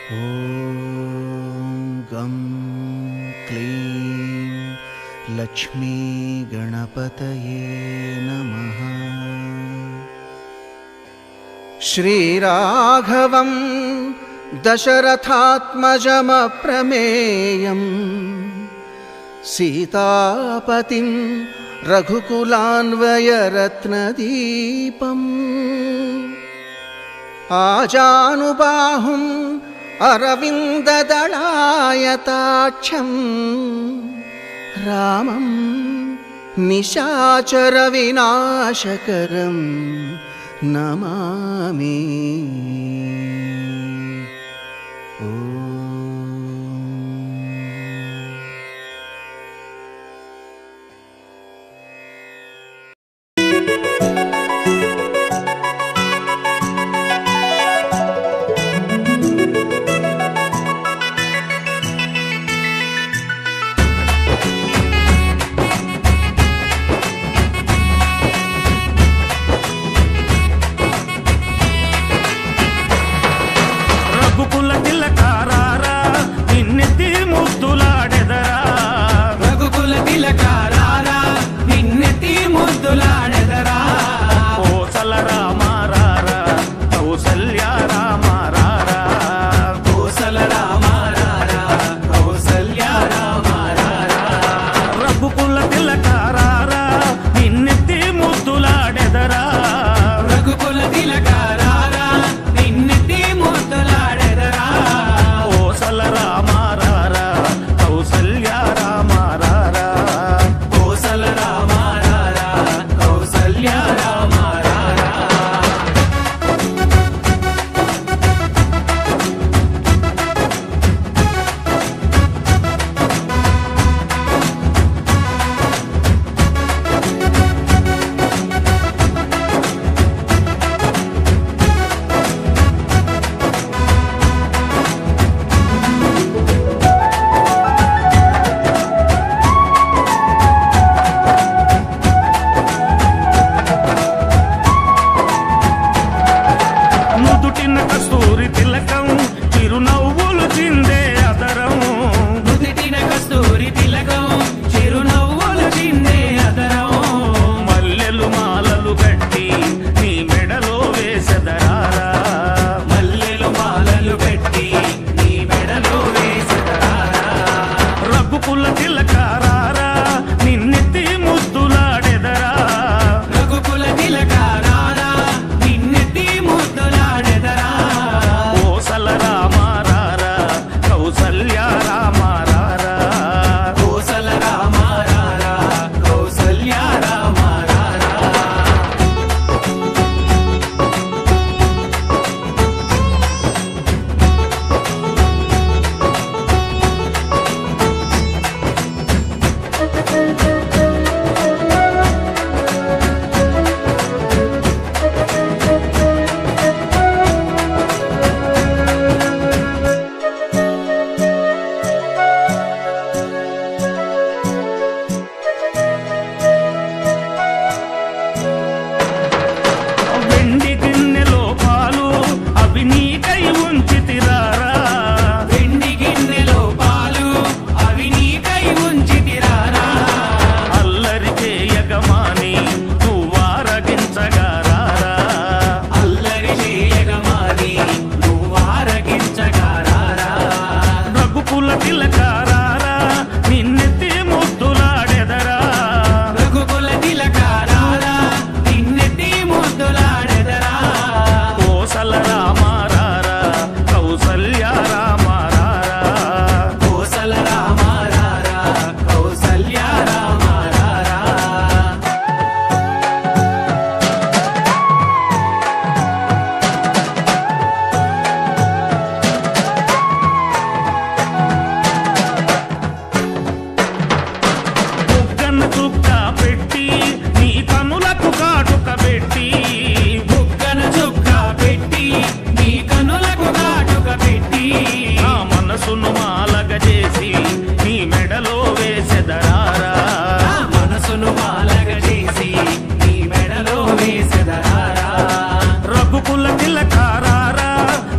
ॐ गं क्लीं लक्ष्मी गणपतये नमः। श्रीराघवं दशरथात्मजमप्रमेयं सीतापतिं रघुकुलान्वयरत्नदीपम् आजानुबाहुम् अरविन्ददलायताक्षं रामं निशाचरविनाशकरं नमामि। రఘుకుల తిలకారారా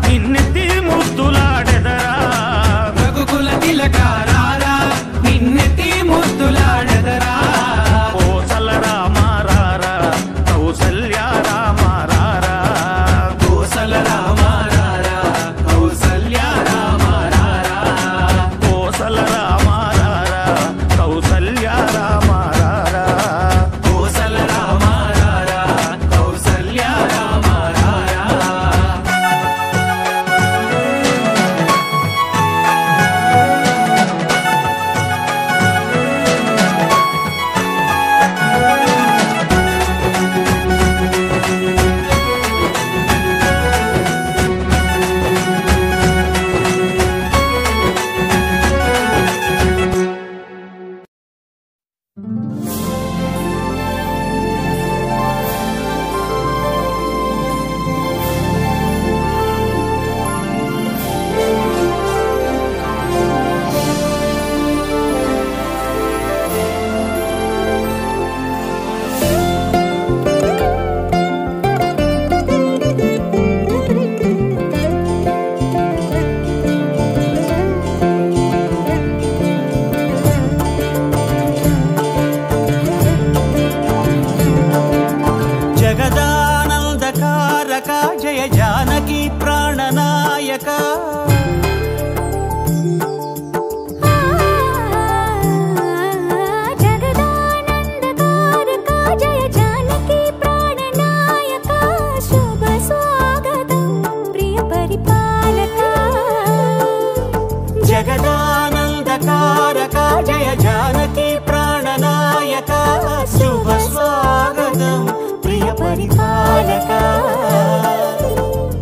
నిన్నెత్తి ముద్దులాడెద తారక జయ జానకి ప్రాణనాయక జగదానందకారక జయ జానకి ప్రాణనాయక శుభ స్వాగతం ప్రియ పరిపాలక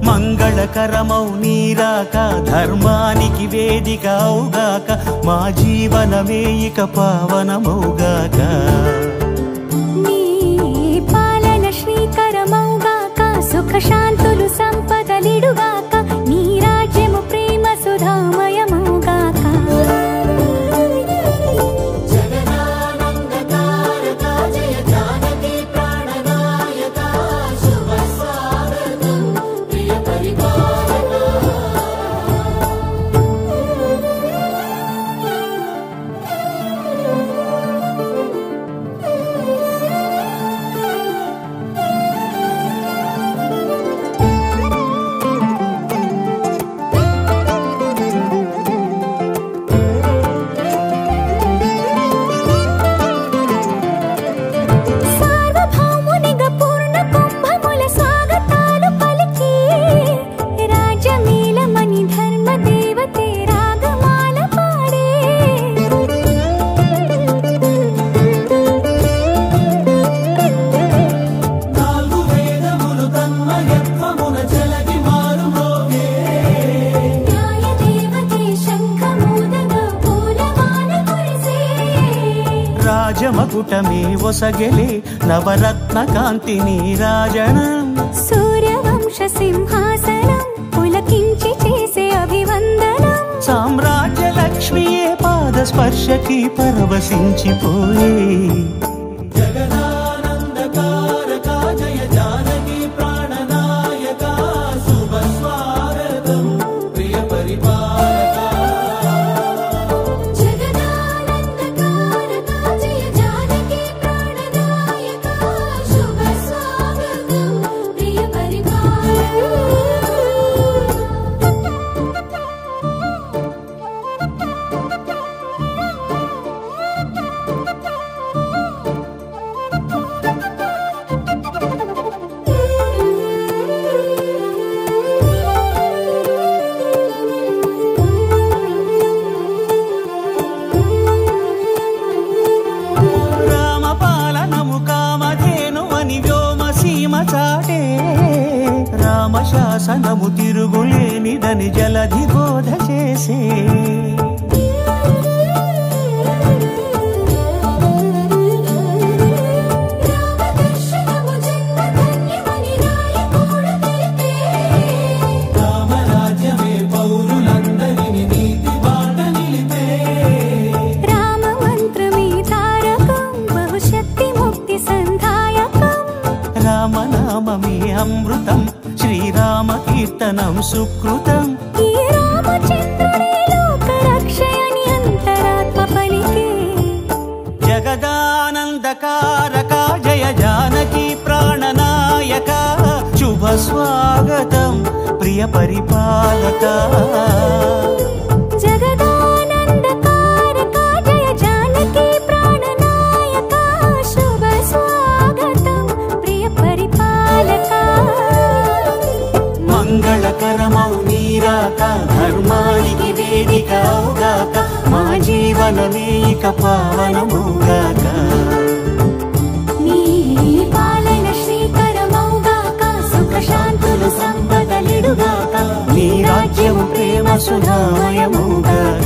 మంగళకరమౌ నీరాక ధర్మానికి వేదిక అవుగాక మా జీవనమే ఇక పావనమౌగాక నీ పాలన శ్రీకరమౌగాక సుఖ శాంతులు సంపదలిడుగాక నీ రాజ్యము ప్రేమ సుధామయమౌగాక జగదానందకారక జయ జానకి ప్రాణనాయక శుభ స్వాగతం ప్రియ పరిపాలక రాజమకుటమే ఒసగెలే నవరత్న కాంతి నీరాజనం సూర్యవంశ సింహాసనం పులకించి చేసే అభివందనం సామ్రాజ్య లక్ష్మియే పాద స్పర్శకి పరవశించిపోయే జగదానందకారక జయ జానకి ప్రాణనాయక శుభ స్వాగతం ప్రియ పరిపాలక జగదానందకారక జయ జానకి ప్రాణనాయక శుభ స్వాగతం ప్రియ పరిపాలక రామపాలనము కామధేనువని వ్యోమ సీమ చాటే రామశాసనము తిరుగులేనిదని జలధి బోధ చేసే రామరాజ్యమే పౌరులందరిని నీతి బాట నిలిపే రామ మంత్రమే తారకం బహుశక్తి ముక్తి సంధాయకం రామనామమే అమృతం శ్రీరామ కీర్తనం సుకృతం ఈ రామచంద్రుడే లోక రక్షయని అంతరాత్మ పలికే జగదానందకారక జయ జానకి ప్రాణనాయక శుభ స్వాగతం ప్రియ పరిపాలక జగదానందకారక జయ జానకి ప్రాణనాయక శుభ స్వాగతం ప్రియ పరిపాలక మంగళకరమౌ నీరాక ధర్మానికి వేదిక అవుగాక మా జీవనమే ఇక పావనమౌగాక నీ పాలన శ్రీకరమౌగాక సుఖ శాంతులు సంపదలిడుగాక నీ రాజ్యము ప్రేమ సుధామయమౌగాక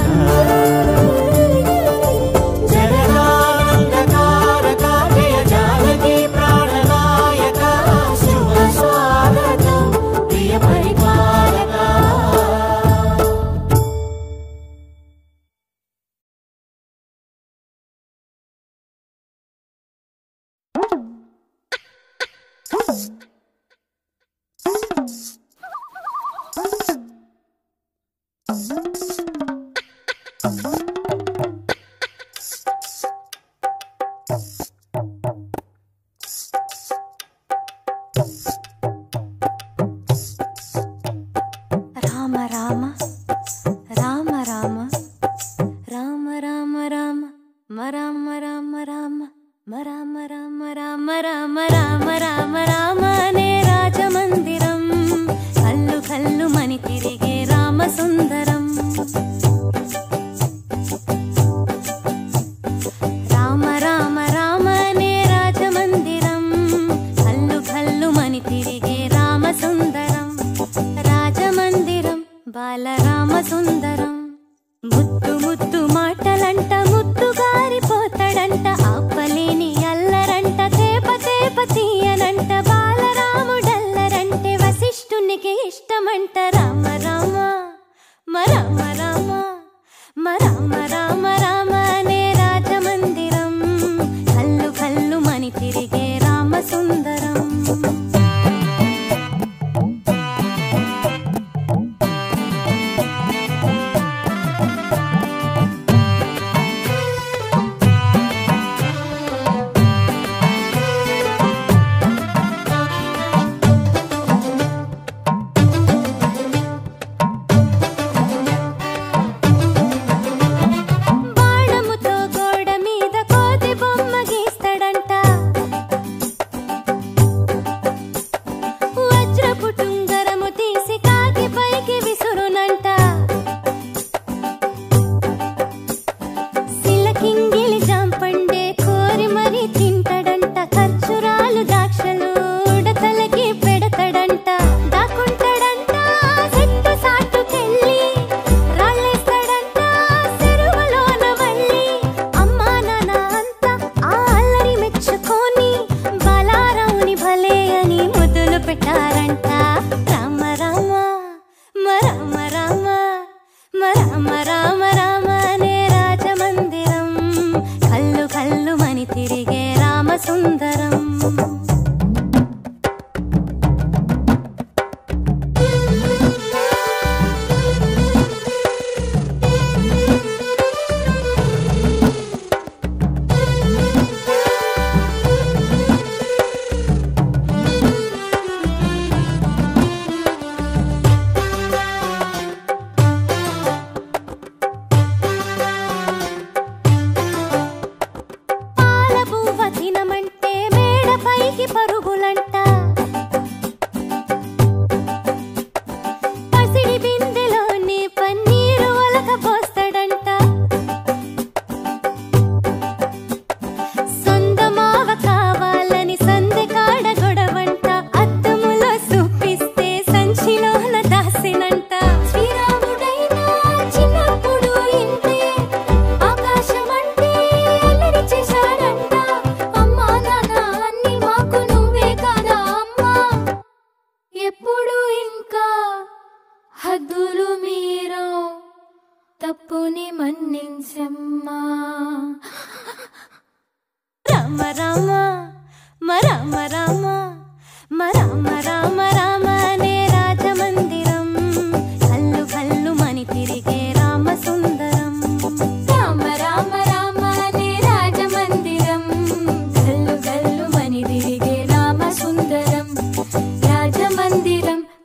జగదానందకారక జయ జానకి ప్రాణనాయక శుభ స్వాగతం ప్రియ పరిపాలక బాలరామ సుందరం. ముద్దు ముద్దు మాటలంట ముద్దు గారిపోతాడంట, ఆపలేని అల్లరంట తేప తేప తీయనంట. బాలరాముడల్లరంటే వశిష్ఠునికి ఇష్టమంట. రామ రామ రామ రామ రామ రామ రామ అనే రాజమందిరం, కల్లు కల్లు మని తిరిగే రామ సుందరం.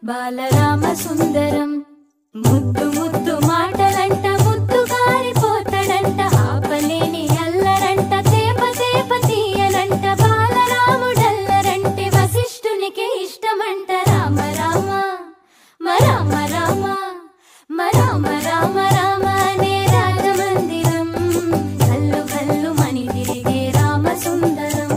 బాలరామ సుందరం. ముద్దు ముద్దు మాటలంట ముద్దు గారిపోతాడంట, ఆపలేని అల్లరంట తేప తేప తీయనంట. బాలరాముడల్లరంటే వశిష్ఠునికి ఇష్టమంట. రామ రామ రామ రామ రామ రామ రామ అనే రాజమందిరం, కల్లు కల్లు మని తిరిగే రామ సుందరం.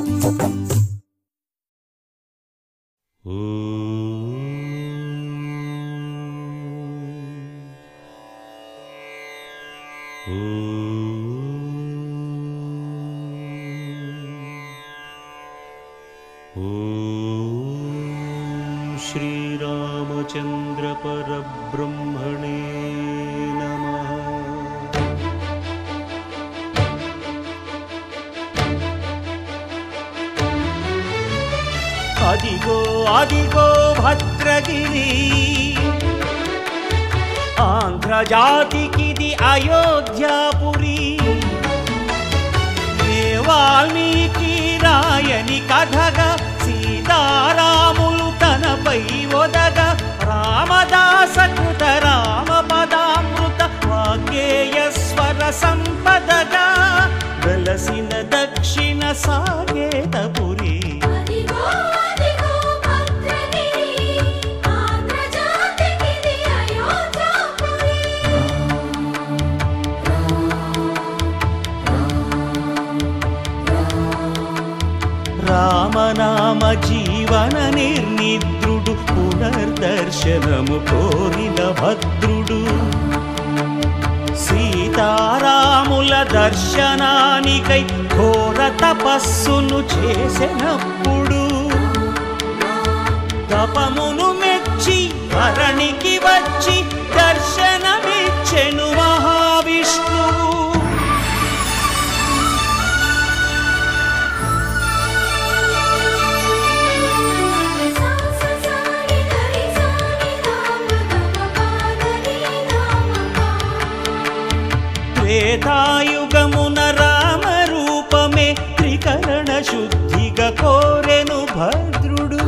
శ్రీరామచంద్ర పరబ్రహ్మణే నమః. అదిగో అదిగో భద్రగిరి, ఆంధ్రజాతికిది అయోధ్యాపురి. వాల్మీకి రాయని కథగా సీతారాములు తనపై ఒదగ, రామదాసకృత రామ పదామృత వాగ్గేయస్వర సంపదగా వెలసిన దక్షిణ సాకేతపురి. రామనామ జీవన నిర్నిద్రుడు పునర్దర్శించే దర్శనము కోరిన భద్రుడు సీతారాముల దర్శనానికై ఘోర తపస్సును చేసినప్పుడు తపమును మెచ్చి ధరణికి వచ్చి దర్శనమిచ్చెను మహావిష్ణువు. త్రేతాయుగమున రామరూపమే త్రికరణ శుద్ధిగా కోరెను భద్రుడు.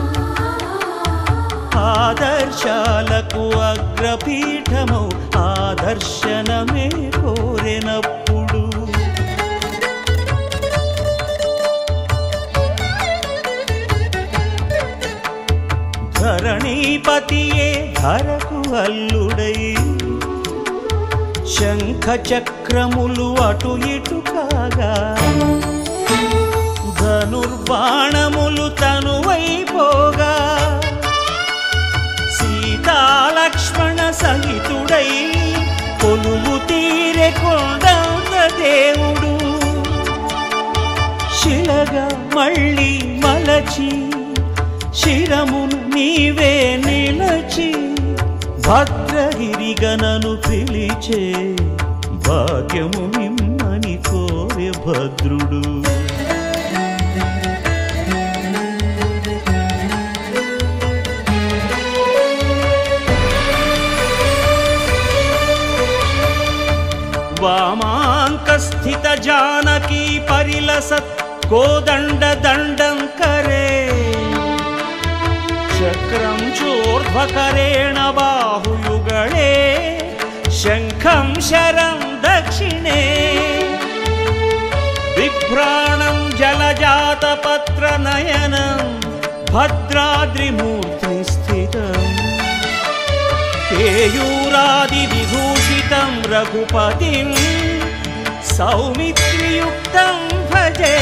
ఆదర్శాలకు అగ్రపీఠము ఆదర్శనమే కోరెనప్పుడు ధరణీపతియే ధరకు అల్లుడై శంఖ చక్రములు అటు ఇటు కాగా ధనుర్బాణములు తనువైపోగా సీతాలక్ష్మణ సహితుడై కొలువు తీరె కొండంత దేవుడు శిలగా మళ్ళీ మలచి శిరమును నీవే నిలచి భద్రగిరిగనను పిలిచే భాగ్యము నిమ్మని కోరె భద్రుడు. వామాంకస్థిత జానకీ పరిలసత్ కోదండ దండం కరే చక్రం చోర్ధ్వకరేణ బాహుయుగళే శంఖం శరం దక్షిణే బిభ్రాణం జలజాతపత్ర నయనం భద్రాద్రిమూర్తి స్థితం కేయూరాది విభూషితం రఘుపతిం సౌమిత్రియుక్తం భజే.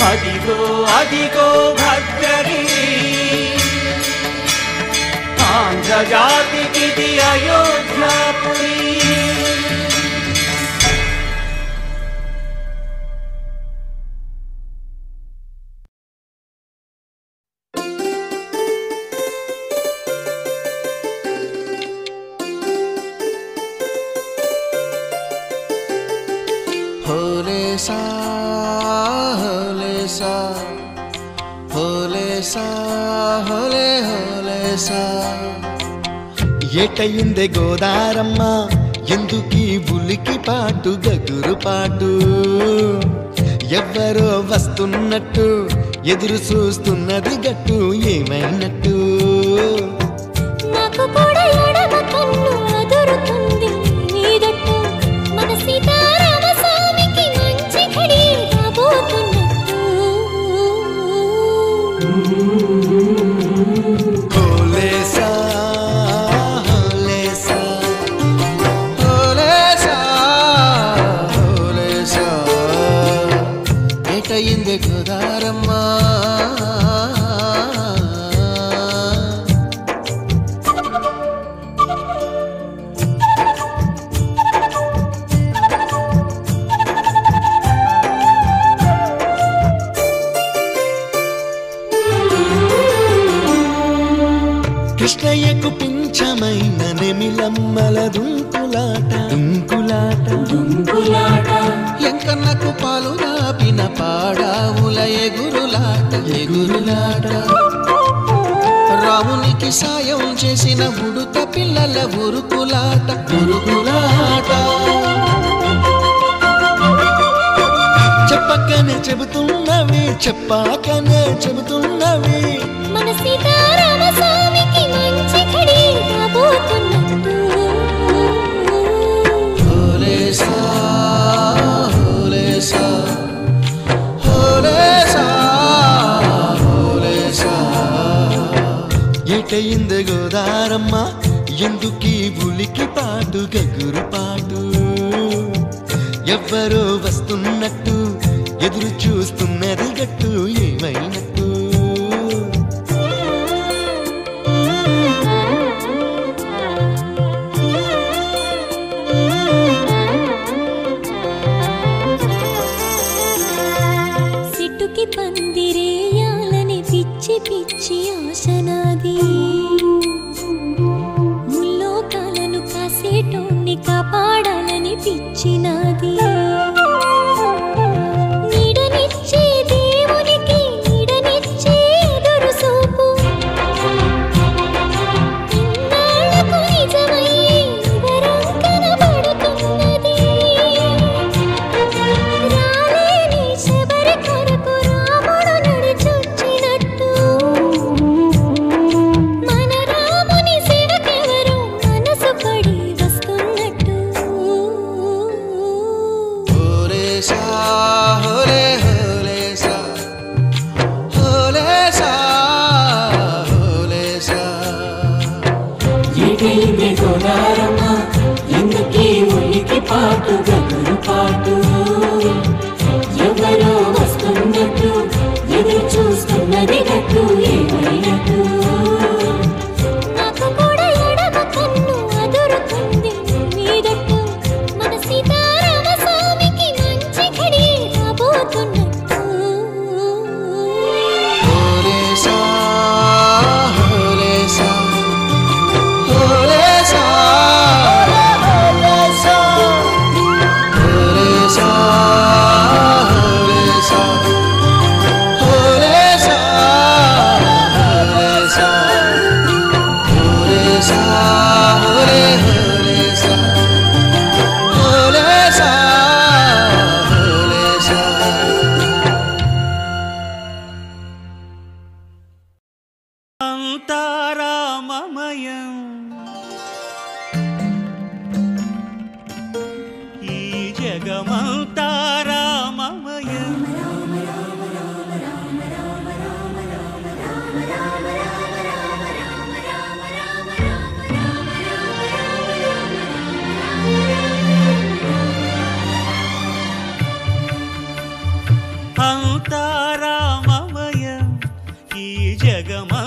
అదిగో అదిగో భద్రగిరి ఆంధ్రజాతికిది అయోధ్యాపురి. హోలే సా హోలే సా హోలే సా హోలే హోలే సా. ఏటయిందే గోదారమ్మ ఎందుకీ ఉలికి పాటు గగురు పాటు ఎవ్వరో వస్తున్నట్టు ఎదురు చూస్తున్నది గట్టు ఏమైనట్టు నాకు కూడా ఎడమ కన్ను అదురుతుంది నీదట్టు మన సీతారామ స్వామికి మంచి ఘడి రాబోతున్నట్టు. హోలే సా హోలే సా హోలే సా హోలే సా. ఏటయింది గోదారమ్మ కృష్ణయ్యకు పింఛమైన నెమిలమ్మల దుంకులాట దుంకులాట దుంకులాట ఎంకన్నకు పాలు రాపిన పాడావుల ఎగురులాట ఎగురులాట రామునికి సాయం చేసిన ఉడుత పిల్లల ఉరుకులాట ఉరుకులాట. చెప్పకనే చెబుతున్నవి చెప్పాకనే చెబుతున్నవి మన సీతారామ స్వామికి మంచి ఘడి రాబోతున్నట్టు. హోలే సా హోలే సా హోలే సా హోలే సా. ఏటయింది గోదారమ్మ ఎందుకీ ఉలికి పాటు గగురు పాటు ఎవ్వరో వస్తున్నట్టు ఎదురు చూస్తున్నది గట్టు ఏమైనట్టు. ఇదే గోదారమ్మ ఎందుకీ ఉలికి పాటు గగురు పాటు ఎవరో వస్తున్నట్టు ఎదురు చూస్తున్నది గట్టు ఏమైనట్టు నాకు కూడా ఎడమ కన్ను అదురుతుంది నీదట్టు మన సీతారామ స్వామికి మంచి ఘడి రాబోతున్నట్టు హోలేసా హోలేసా హోలేసా హోలేసా హోలేసా హోలేసా హోలేసా హోలేసా హోలే హోలేసా హోలేసా హోలేసా అంతారామమయం ఈ జగమంతారామమయం అంతారామమయం ఈ జగమంతారామమయం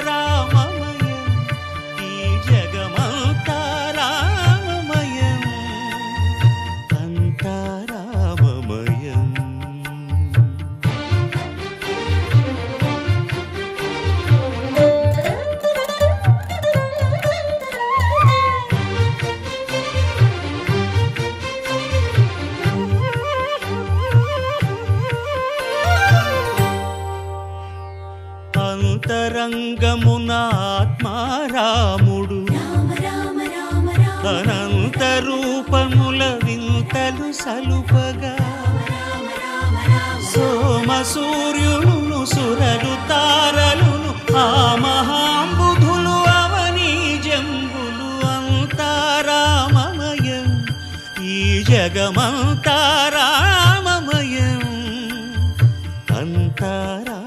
అంతారామమయం ఈ జగమంతారామమయం అంతారామమయం అంతరంగమున ఆత్మారాముడు అనంత రూపముల వింతలు సలుపగా సోమ సూర్యులను సురలు తారలును ఆ మహాంబుధులు అవనీ జంబులు అంతారామమయం ఈ జగమంతారామమయం అంతారామమయం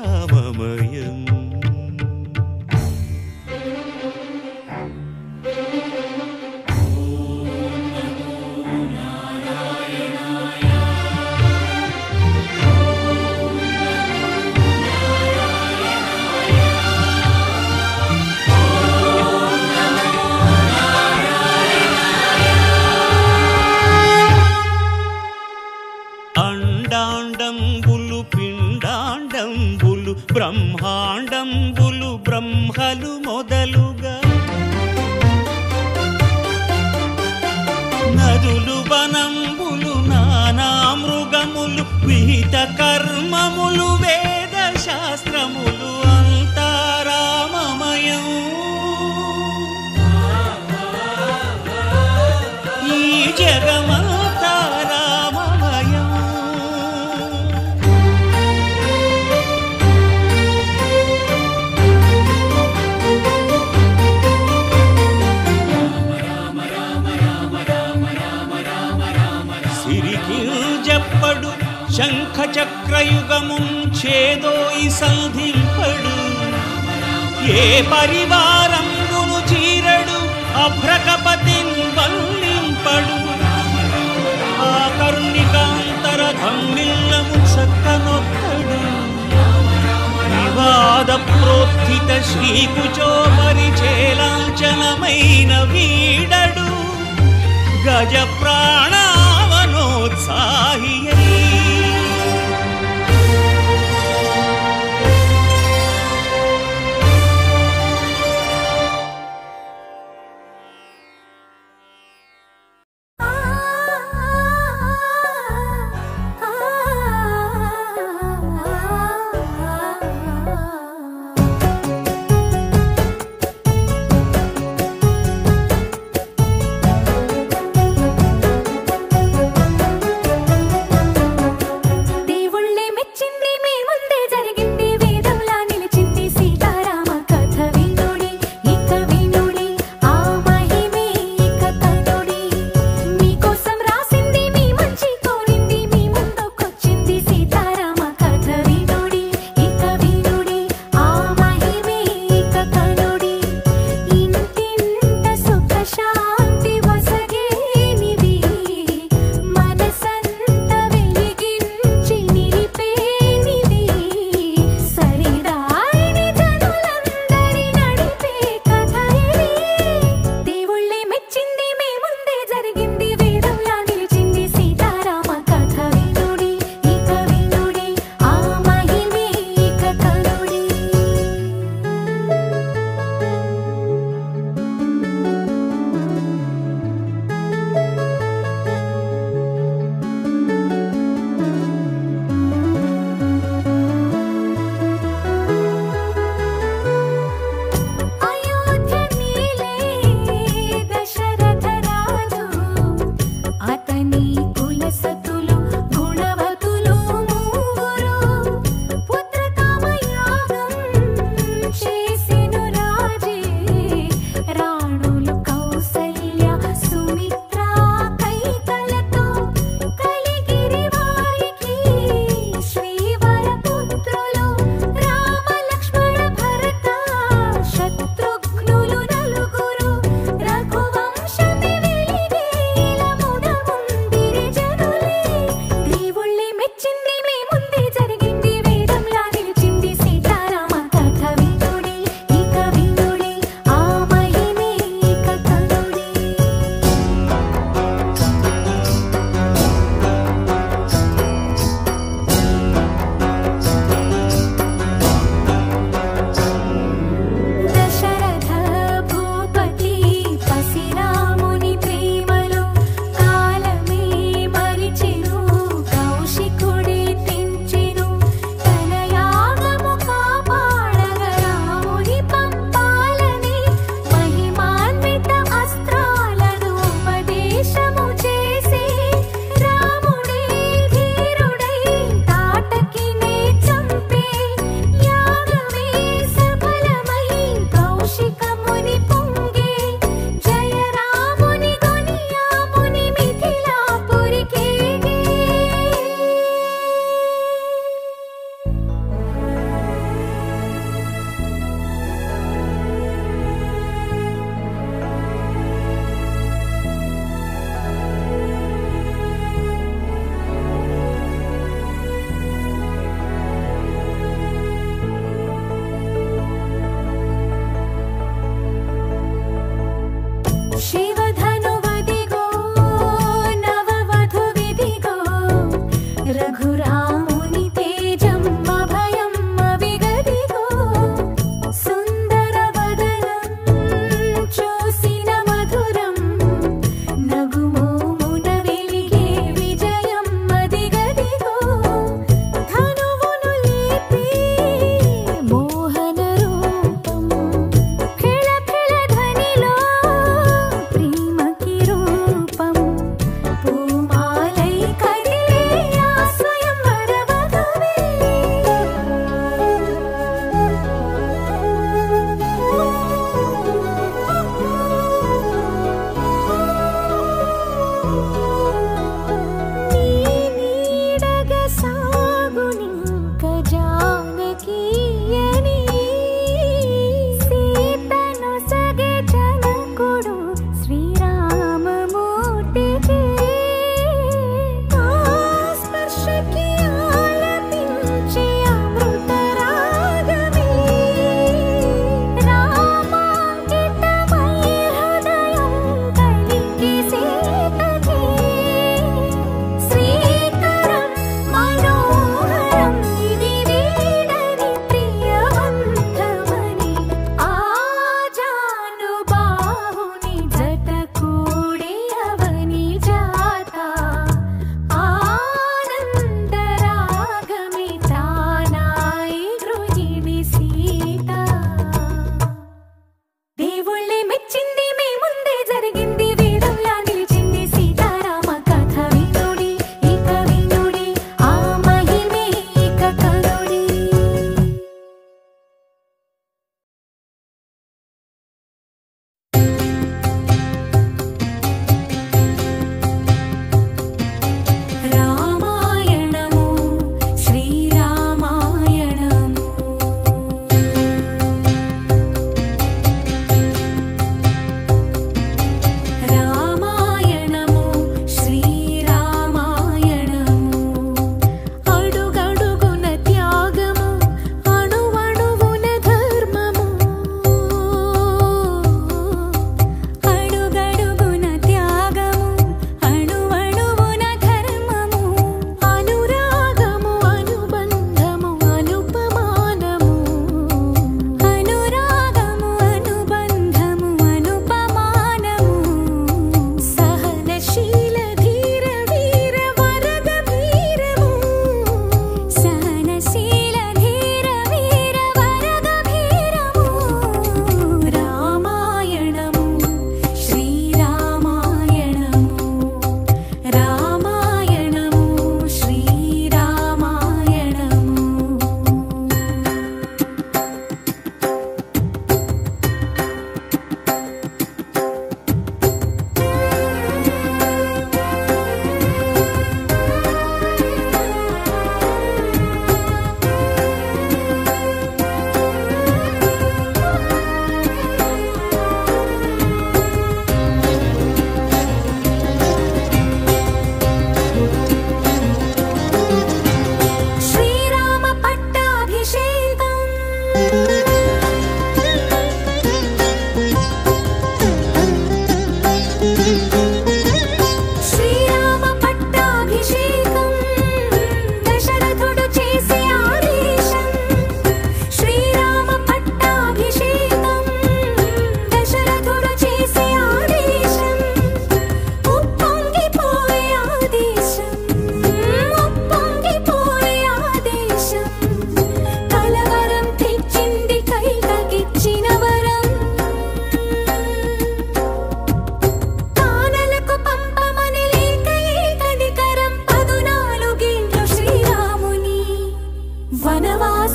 అండాండంబులు పిండాండంబులు బ్రహ్మాండంబులు బ్రహ్మలు మొదలుగా నదులు వనంబులు నానా మృగములు విహిత కర్మములు వేద శాస్త్రములు అంతారామమయం ఈ జగమంతారామమయం సిరికింజప్పడు శంఖ చక్రయుగముంచేదోయి సంధింపడు ఏ పరివారంగును చీరడు అభ్రకపతిన్ వల్లింపడు ఆ కర్ణికాంతర ధమ్మిల్లము చక్కనొక్కడు వివాద ప్రోత్థిత శ్రీకుచో పరిచేలాంచనమైన వీడడు గజ ప్రాణావనోత్సాహియై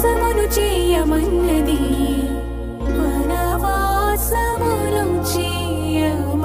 వనవాసమును చేయమన్నది వనవాసమును చేయమన్నది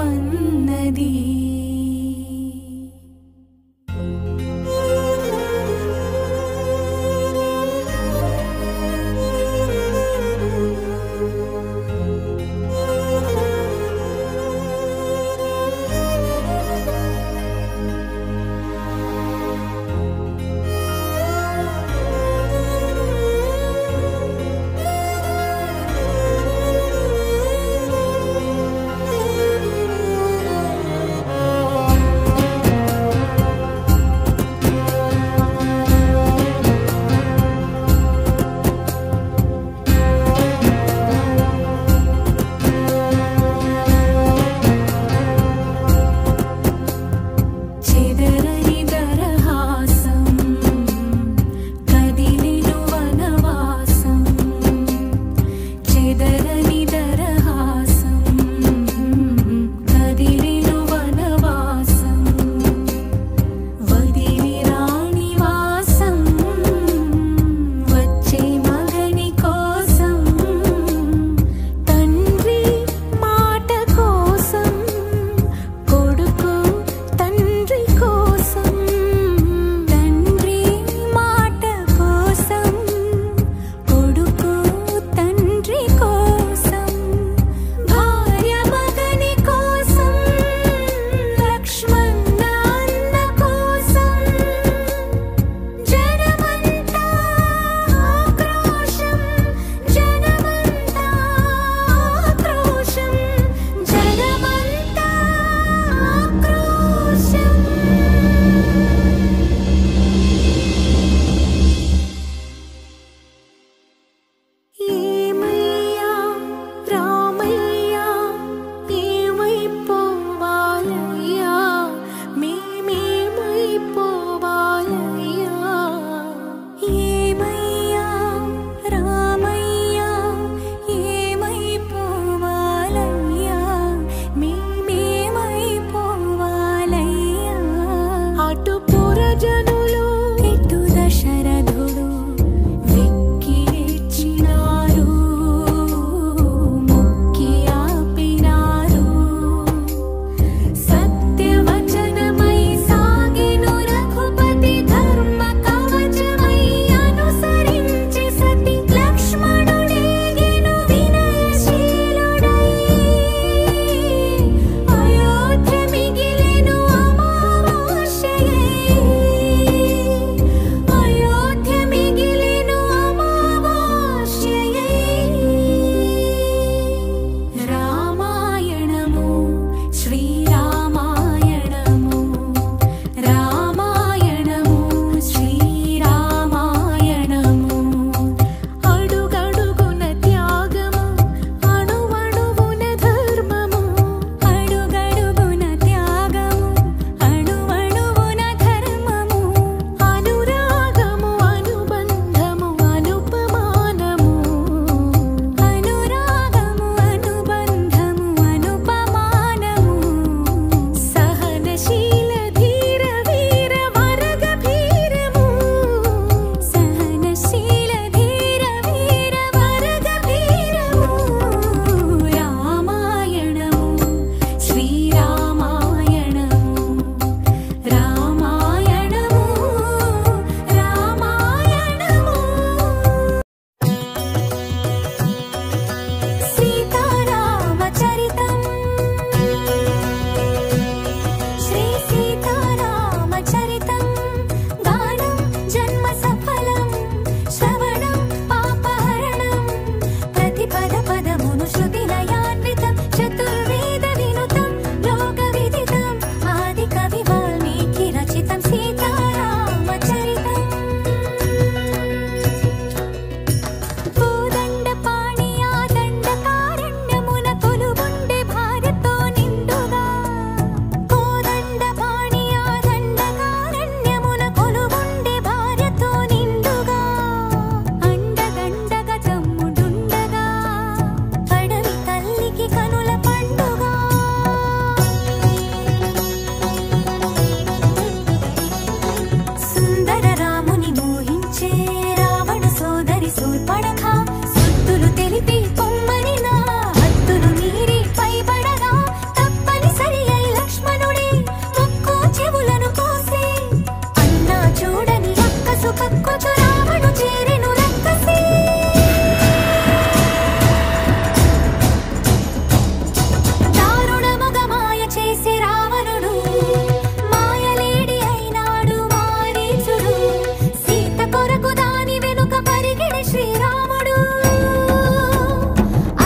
పడక సుత్తులు తెలిపి పొమ్మనినా హద్దులు మీరి పైబడగా తప్పనిసరి అయి లక్ష్మణుడే ముక్కు చెవులను కోసి అన్నా చూడని అక్కసు కక్కుచు రావణు చేరెను రక్కసి దారుణముగ మాయ చేసి రావణుడు మాయలేడి అయినాడు మారీచుడు సీత కొరకు దాని వెనుక పరిగెడి శ్రీరాముడు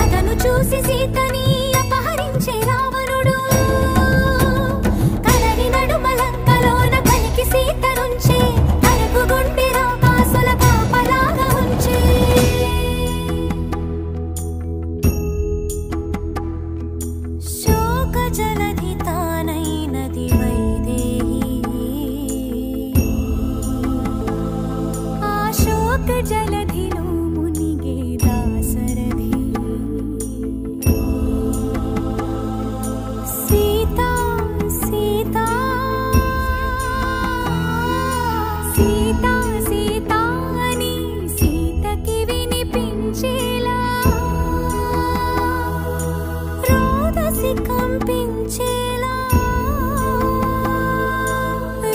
అతను చూసి సీతని అపహరించే రావణుడు కలని నడుమ లంకలోన కలికి సీత నుంచే తనకు గుండె రాకాసుల కాపలాగా ఉంచే శోక జలధి తానైనది వైదేహి ఆ శోక జలధిలో మునిగే దాశరథి సీతా సీతా సీతా సీతా అని సీతకి వినిపించేలా రోదసి కంపించేలా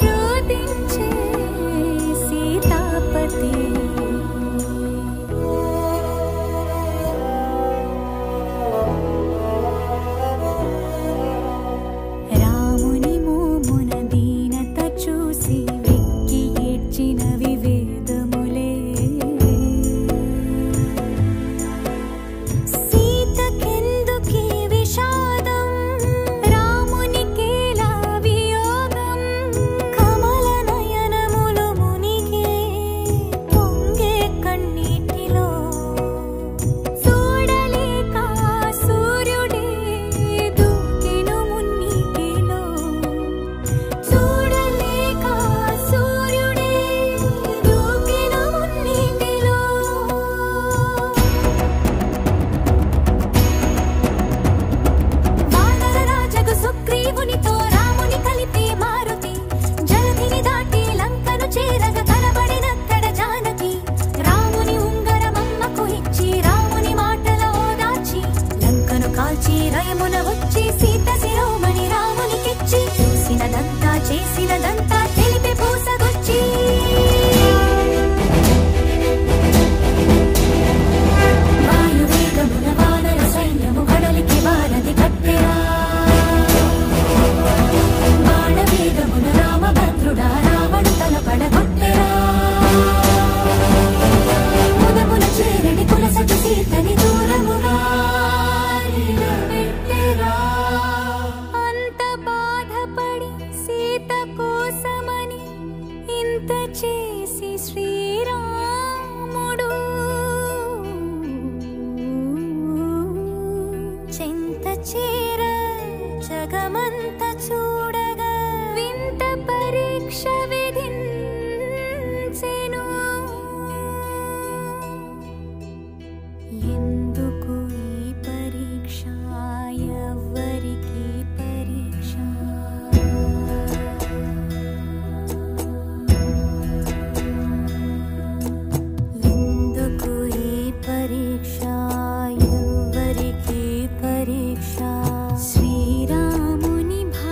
రోదించే సీతాపతి రాముని మోమున దీనత చూసి వెక్కి ఏడ్చిన వివేదములే సీతకెందుకీ విషాదం రామునికేలా వియోగం కమల నయనములు మునిగే పొంగే కన్నీటిలో చూడలేక సూర్యుడే దూకెను మున్నీటిలో చూడలేక సూర్యుడే దూకెను మున్నీటిలో వానర రాజగు సుగ్రీవునితో రాముని కలిపి మారుతి జలధిని దాటి లంకను చేరగ కనబడినక్కడ జానకి రాముని ఉంగరమమ్మకు ఇచ్చి రాముని మాటల ఓదార్చి లంకను కాల్చి రయమున వచ్చి సీత శిరోమణి రామునికిచ్చి చూసినదంతా చేసినదంతా తెలిపి పూసగొచ్చి వాయువేగమున వానర సైన్యము కడలికి వానది కట్టెరా బాణవేగమున రామభద్రుడా రావణు తల పడగొట్టెరా ముదమున చేరడి కులసటి సీతని దూరముగా నిలబెట్టెరా అంత బాధపడి సీత కోసమని ఇంత చేసి శ్రీరాముడు చెంత చేర జగమంత చూడగా వింత పరీక్ష విధించెను ఎందుకు ఈ పరీక్ష ఎవ్వరికి పరీక్ష ఎందుకు ఈ పరీక్ష ఎవ్వరికి పరీక్ష శ్రీరాముని భా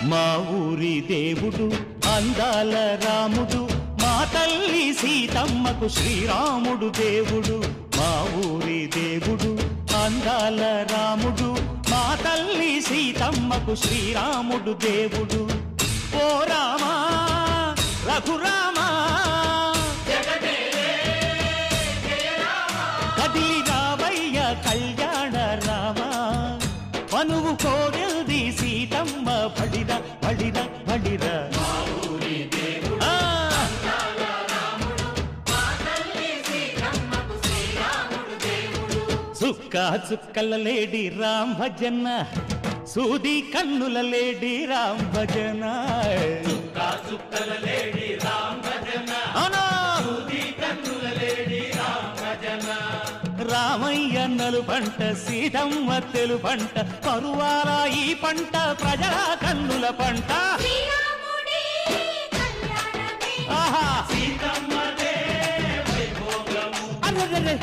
మా ఊరి దేవుడు అందాల రాముడు మా తల్లి సీతమ్మకు శ్రీరాముడు దేవుడు మా ఊరి దేవుడు అందాల రాముడు మా తల్లి సీతమ్మకు శ్రీరాముడు దేవుడు ఓ రామా రఘురామా కదిలి రావయ్య కళ్యాణ రామా మనువు కోగెల్ది సీతమ్మ బడిర బడిర బడిర చుక్క చుక్కల లేడి రామ్ భజన సూది కన్నుల లేడి రామ్ భజన చుక్కల లేడి రామ్ భజన సూది కన్నుల లేడి రామ్ భజన రామయ్య నలు పంట సీతమ్మ తెలు పంట కరువాల ఈ పంట ప్రజల కన్నుల పంట ఆహా సీతమ్మదే వైభోగము అరే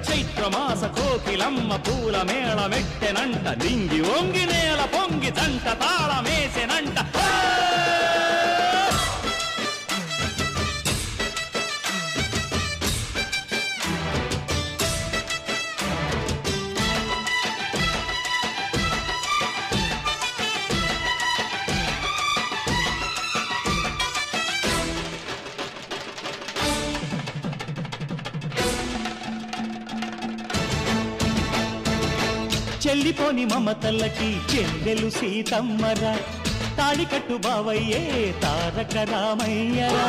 చైత్రమాస కోకిలమ్మ పూల మేళ మెట్టెనంట లింగి ఒంగి నేల పొంగి దంట తాళమేసెనంట చెల్లిపోని మమతల్లకి చెల్లెలు సీతమ్మరా తాళికట్టు బావయ్యే తారక రామయ్యరా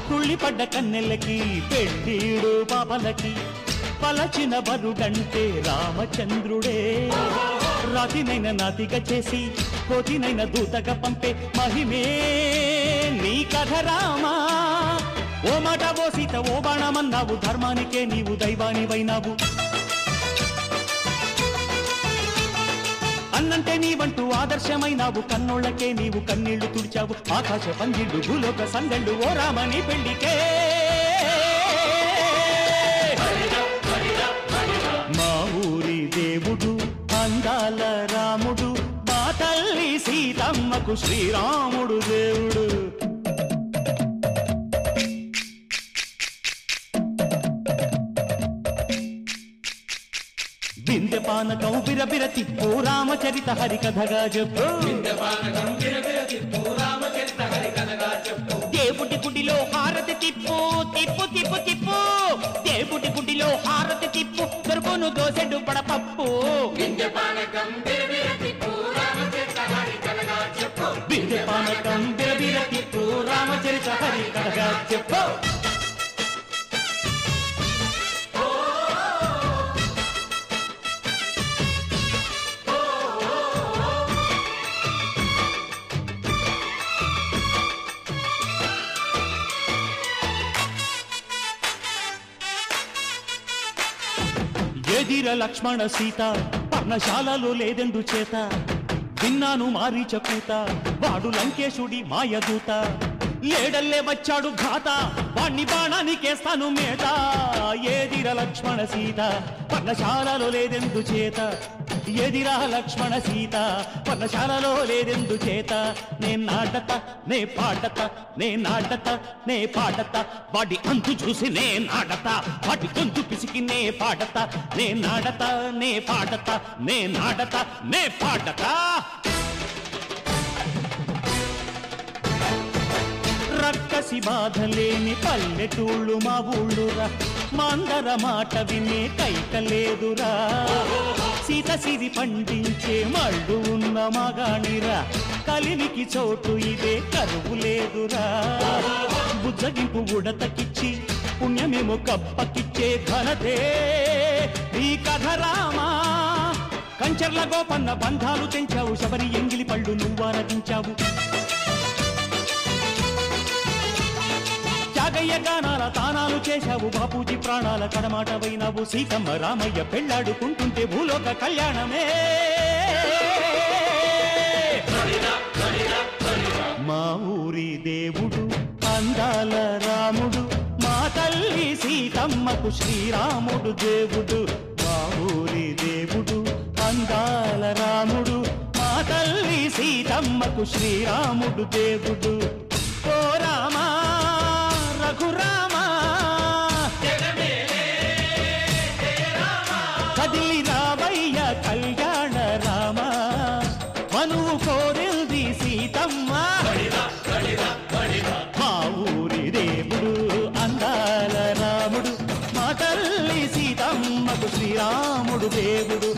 తుళ్ళిపడ్డ కన్నెలకి పెళ్ళీడు పాపలకి పలచిన బరుడంటే రామచంద్రుడే రాతినైన నాతిగా చేసి కోతినైన దూతగా పంపే మహిమే నీ కథ రామా ఓ మాట ఓ సీత ఓ బాణమన్నావు ధర్మానికే నీవు దైవానివైనావు అన్నంటే నీవంటూ ఆదర్శమైనావు కన్నోళ్ళకే నీవు కన్నీళ్లు తుడిచావు ఆకాశ పందిళ్ళు భూలోక సందళ్ళు ఓ రామని పెళ్లికే మా ఊరి దేవుడు అందాల రాముడు మా తల్లి సీతమ్మకు శ్రీరాముడు దేవుడు బిందెపానకం బిరబిర తిప్పు రామచరిత హరికథగా చెప్పు దేవుడి గుడిలో హారతి తిప్పు తిప్పు తిప్పు తిప్పు దేవుడి గుడిలో హారతి తిప్పు దొరుకును దోసెడు పడపప్పు బిందెపానకం బిరబిర తిప్పు రామచరిత హరికథగా చెప్పు ఎదిర లక్ష్మణ సీత పర్ణశాలలో లేదెందు చేత విన్నాను మారీచ కూత వాడు లంకేశుడి మాయదూత లేడల్లే వచ్చాడు ఘాత వాణ్ణి బాణానికేస్తాను మేత ఎదిర లక్ష్మణ సీత పర్ణశాలలో లేదెందు చేత ఎదిరా లక్ష్మణ సీత పర్ణశాలలో లేదెందు చేత నే నాటత నే పాడత నే నాటత నే పాడత వాడి అంతు చూసి నే నాడత వాడి గొంతు పిసికి నే పాడత నే నాడత నే పాడత నే నాడత నే పాడత రక్కసి బాధలేని పల్లెటూళ్ళు మా ఊళ్ళురా మాందర మాట వినే కైకలేదురా సీత సిరి పండించే మళ్ళు ఉన్న మగాణిరా కలిమికి చోటు ఇదే కరువు లేదురా బుజ్జగింపు ఉడతకిచ్చి పుణ్యమేమో కప్పకిచ్చే ఘనతే ఈ కథ రామా కంచర్ల గోపన్న బంధాలు తెంచావు శబరి ఎంగిలి పళ్ళు నువ్వారగించావు త్యాగయ్య గానాల తానాలు చేశావు బాపూజీ ప్రాణాల కడమాటవైనావు సీతమ్మ రామయ్య పెళ్లాడుకుంటుంటే భూలోక కళ్యాణమే మా ఊరి దేవుడు అందాల రాముడు మా తల్లి సీతమ్మకు శ్రీరాముడు దేవుడు మా ఊరి దేవుడు అందాల రాముడు మా తల్లి సీతమ్మకు శ్రీరాముడు దేవుడు ఓ రామా రఘురామా కదిలి రావయ్య కళ్యాణ రామ మనువు కోరింది సీతమ్మ మా ఊరి దేవుడు అందాల రాముడు మా తల్లి సీతమ్మకు శ్రీరాముడు దేవుడు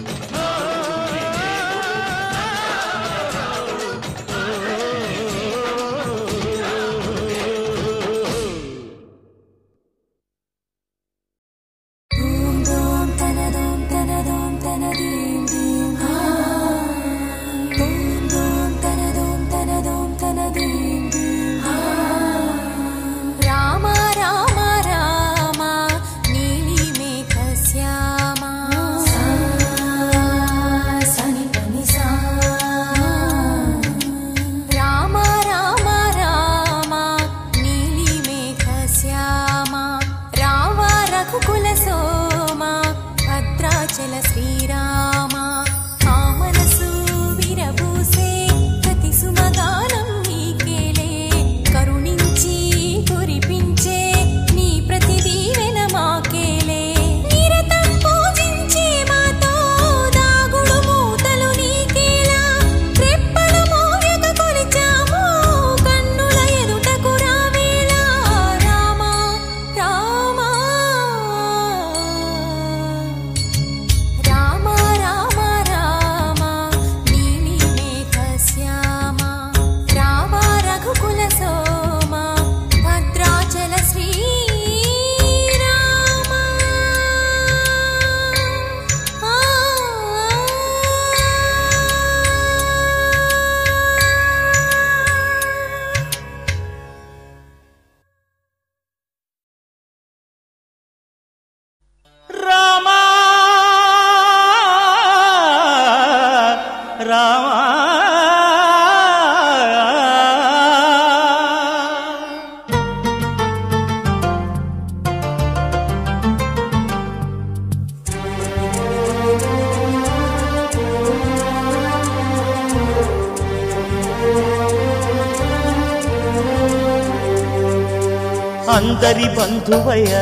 అందరి బంధువయ్య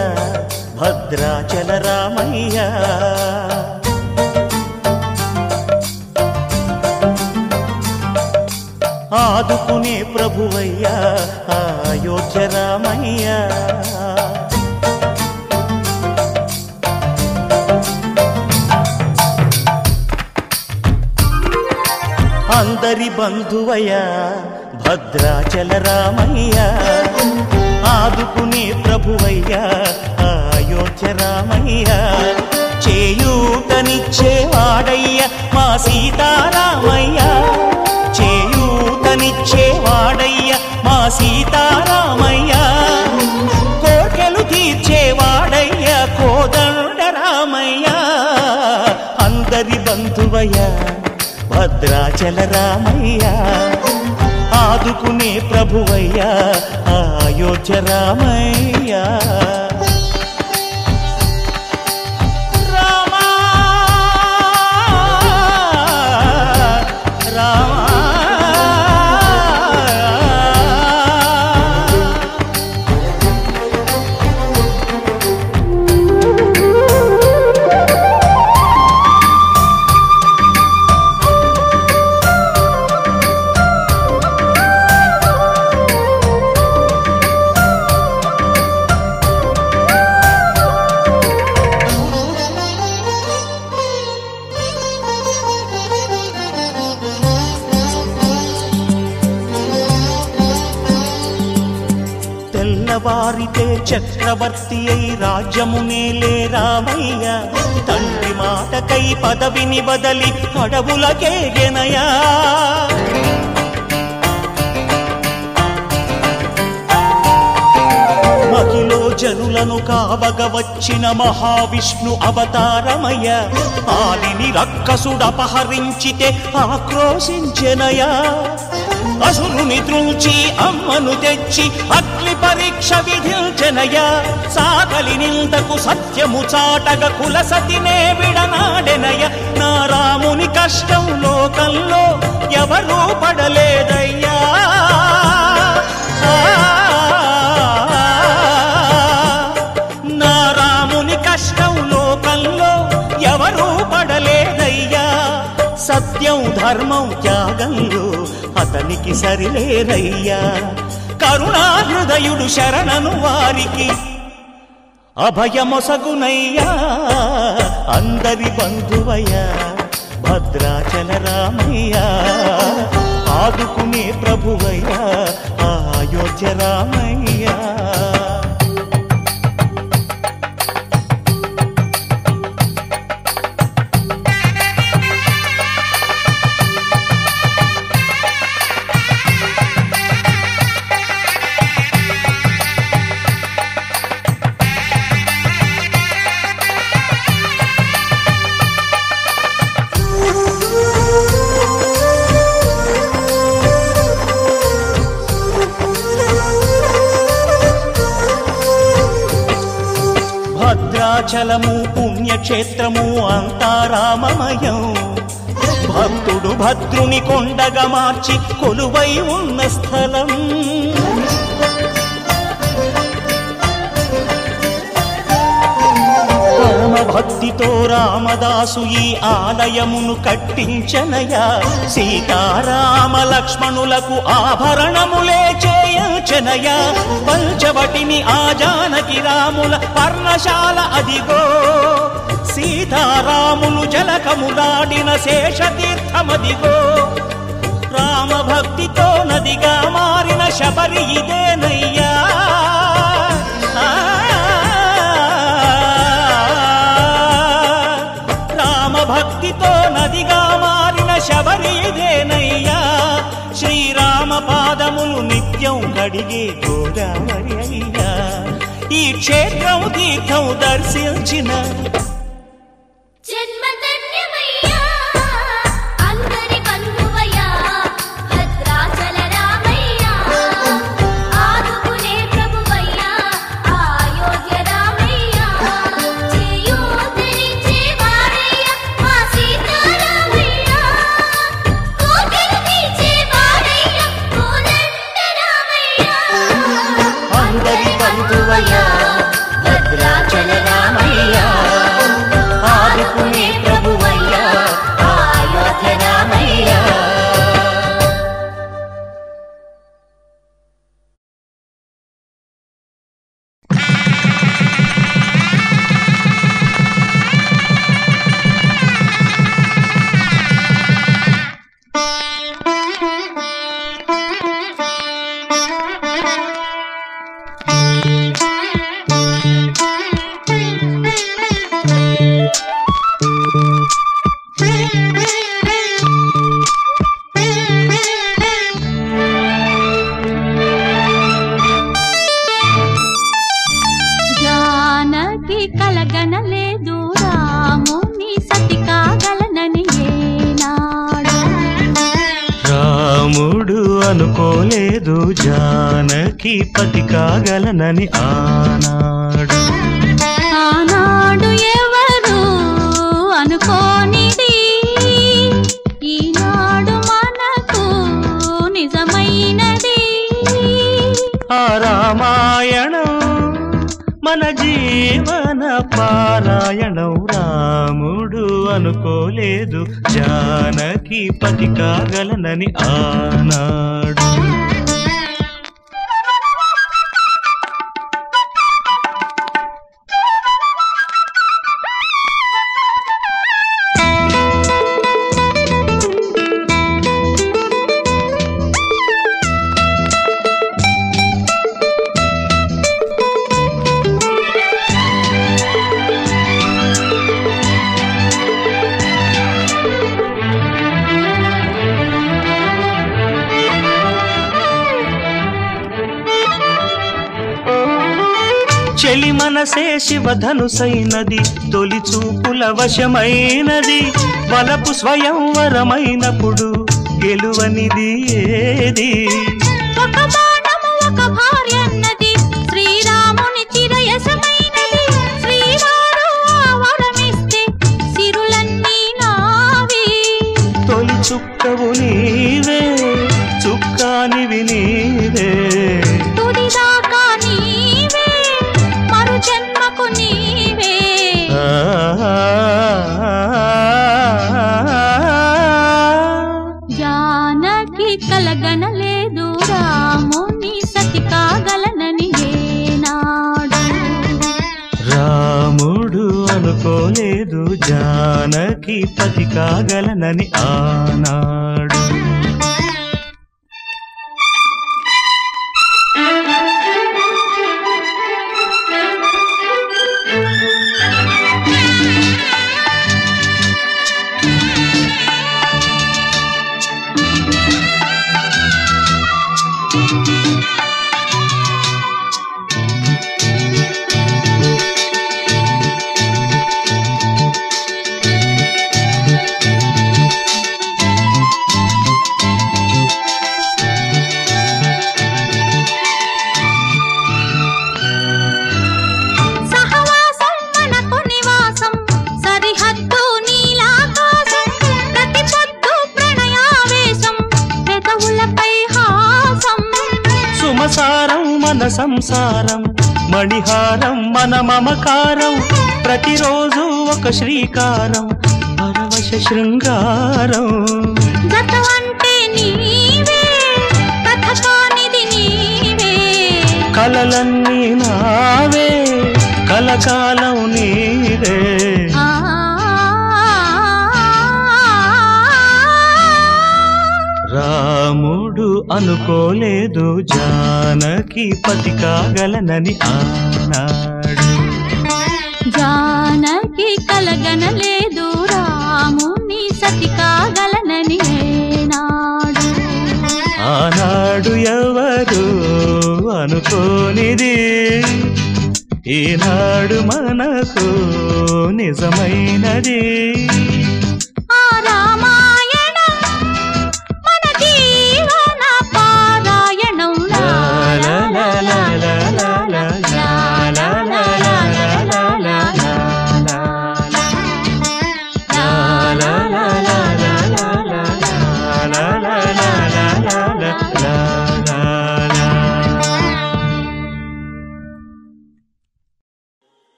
భద్రాచల రామయ్య ఆదుకునే ప్రభువయ్య అయోధ్య రామయ్య అందరి బంధువయ్య భద్రాచల రామయ్య ఆదుకునే ప్రభువయ్య అయోధ్య రామయ్య చేయూతనిచ్చేవాడయ్య మా సీతారామయ్య చేయూతనిచ్చేవాడయ్య మా సీతారామయ్య కోర్కెలు తీర్చేవాడయ్య కోదండ రామయ్య అందరి బంధువయ్య భద్రాచల రామయ్య ఆదుకునే ప్రభువయ్య అయోధ్య రామయ్య రామా రామా వారితే చక్రవర్తి అయి రాజ్యమునేలే రామయ్య తండ్రి మాటకై పదవిని బదలి అడవులకేగెనయా మహిలో జనులను కావగ వచ్చిన మహావిష్ణు అవతారమయ్య ఆలిని రక్కసుడపహరించితే ఆక్రోశించెనయా అసురుని త్రుంచి అమ్మను తెచ్చి అగ్ని పరీక్ష విధించెనయ సాకలి నిందకు సత్యము చాటగ కులసతినే విడనాడెనయ నా రాముని కష్టం లోకంలో ఎవరూ పడలేదయ్యా నా రాముని కష్టం లోకంలో ఎవరూ పడలేదయ్యా సత్యం ధర్మం త్యాగంలో అతనికి సరిలేరయ్యా కరుణాహృదయుడు శరణను వారికి అభయమొసగునయ్యా అందరి బంధువయ్యా భద్రాచల రామయ్యా ఆదుకునే ప్రభువయ్యా అయోధ్య రామయ్యా భద్రాచలము పుణ్యక్షేత్రము అంతా రామమయం భక్తుడు భద్రుని కొండగా మార్చి కొలువై ఉన్న స్థలం పరమ భక్తితో రామదాసు ఈ ఆలయమును కట్టించనయా సీతారామ లక్ష్మణులకు ఆభరణములే చేయించనయా పంచవటిని ఆ జానకి రాముల పర్ణశాల అదిగో సీతారాములు జలకములాడిన శేషతీర్థమదిగో రామ భక్తితో నదిగా మారిన శబరి ఇదేనయ్యా భక్తితో నదిగా మారిన శబరి ఇదేనయ్యా శ్రీరామ పాదములు నిత్యం కడిగే గోదావరి అయ్యా ఈ క్షేత్రం తీర్థం దర్శించిన భద్రాచల రామయ్య ఆదుకునే ప్రభువయ్య అయోధ్య రామయ్య అనుకోలేదు జానకి పతి కాగలనని ఆనాడు ఎవరు అనుకోనిది ఈనాడు మనకు నిజమైనది ఆ రామాయణం మన జీవన పారాయణం రాముడు అనుకోలేదు జానకి పతి కాగలనని ఆనాడు చెలి మనసే శివధనుసైనది తొలి చూపుల వశమైనది వలపు స్వయంవరమైనప్పుడు గెలువనిది ఏది ఒక బాణము ఒక భార్య అన్నది శ్రీరాముని చిరయసమైనది శ్రీవారు వరమిస్తే సిరులన్నీ నావి తొలి చుక్కవు నీవే చుక్కానివి నీవే తుదిదాకా నీవే మరు జన్మకు నీవే జానకి కలగనలేదు రాముని సతి కాగలనని ఏనాడు రాముడు అనుకోలేదు జానకి పతి కాగలనని ఆనాడు మన సంసారం మణిహారం మన మమకారం ప్రతిరోజు ఒక శ్రీకారం పరవశ శృంగారం జతవంటే నీవే కథకానిది నీవే కలలన్నీ నావే కలకాలం నీవే రాముడు అనుకోలేదు జానకి పతి కాగలనని ఆనాడు జానకి కలగనలేదు రాముని సతి కాగలనని ఏనాడు ఆనాడు ఎవరు అనుకోనిది ఈనాడు మనకు నిజమైనది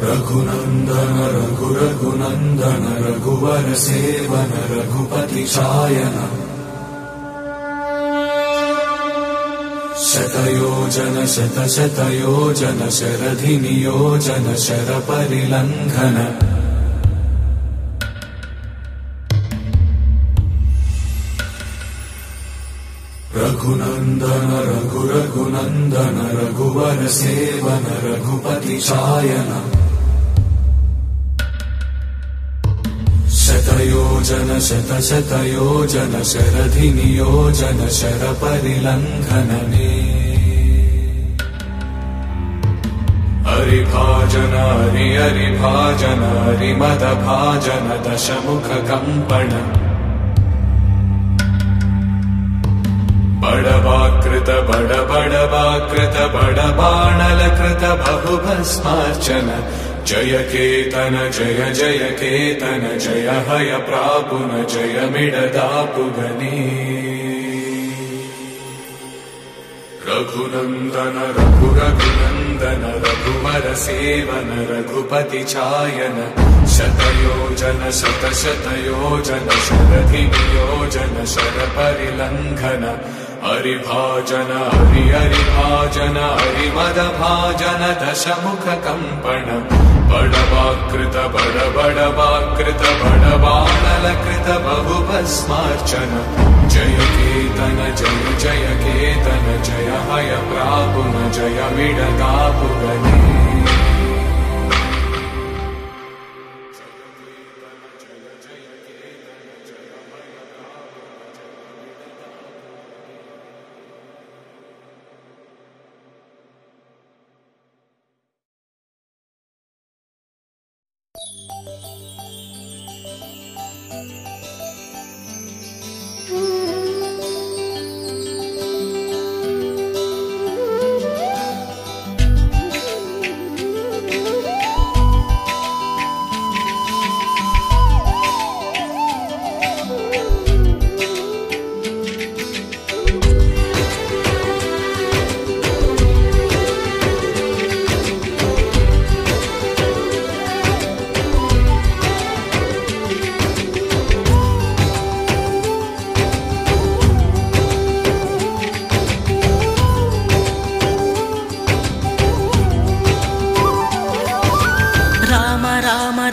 रघुनंदन रघु रघुनंदन रघुवर सेवन रघुपति छायन शतयोजन शत शतयोजन शरधि नियोजन शर परिलंघन रघुनंदन रघु रघुनंदन रघुवर सेवन रघुपति छायन शतयोजन शत शतयोजन शरधि नियोजन शर परिलंघनने हरिभाजन हरि हरिभाजन हरिमद भाजन दशमुख कंपन बड़वाकृत बड़वाकृत बड़बाणलकृत बहुभस्मार्चन जय केतन जय जय केतन जय हय प्रापुन जय मिडदापुगने रघुनंदन रघु रघुनंदन रघुवर सेवन रघुपति छायन शतयोजन शत शतयोजन शरधि नियोजन शर परिलंघन हरिभाजन हरि हरिभाजन हरिमद भाजन दशमुख कंपन बड़वाकृत बड़वाकृत बड़बाण अलकृत बहुभस्मार्चन जय केतन जय जय केतन जय हय प्रापुन जय विडदापुगने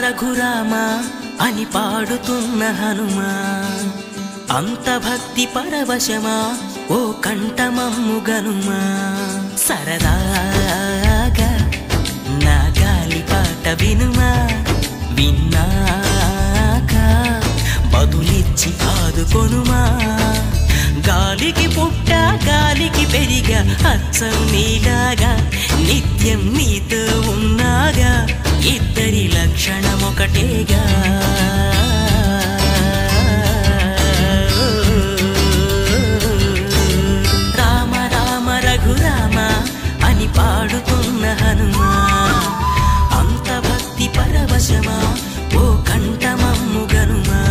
రఘురామ అని పాడుతున్న హనుమా అంత భక్తి పరవశమా ఓ కంఠమమ్ము గనుమా సరదాగా నా గాలి పాట వినుమా విన్నాక బదులిచ్చి ఆదుకొనుమా గాలికి పుట్ట గాలికి పెరిగా అచ్చం నీలాగా నిత్యం నీతో ఉన్నాగా ఇద్దరి లక్షణం ఒకటేగా రామ రామ రఘురామ అని పాడుతున్న హనుమా అంత భక్తి పరవశమా ఓ కంఠమమ్ము గనుమా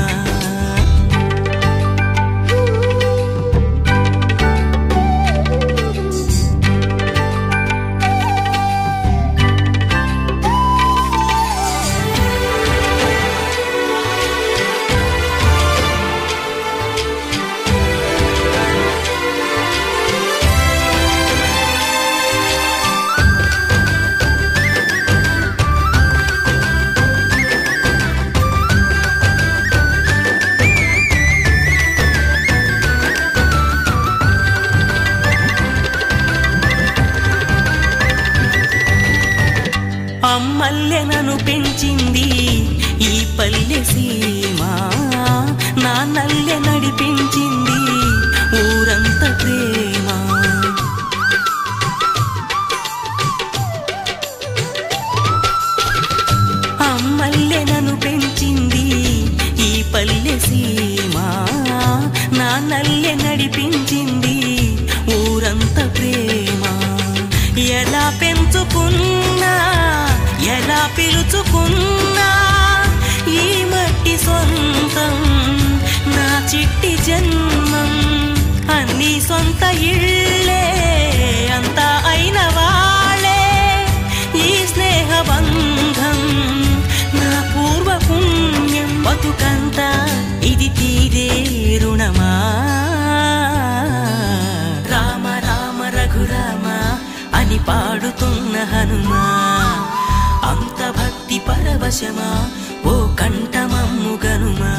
అమ్మల్లె నన్ను పెంచింది ఈ పల్లె సీమ నాన్నల్లె నడిపించింది ఊరంత ప్రేమ అమ్మల్లె నన్ను పెంచింది ఈ పల్లె సీమ నాన్నల్లె నడిపించింది ఊరంత ప్రేమ ఎలా పెంచుకున్నా ఎలా పిలుచుకున్నా ఈ మట్టి సొంతం నా చిట్టి జన్మం అన్ని సొంత ఇళ్ళే అంతా అయిన వాళ్ళే ఈ స్నేహ బంధం నా పూర్వ పుణ్యం బతుకంతా ఇది తీరే రుణమా రామ రామ రఘురామ అని పాడుతున్న హనుమా అంత భక్తి పరవశమా ఓ కంఠమమ్ము గనుమా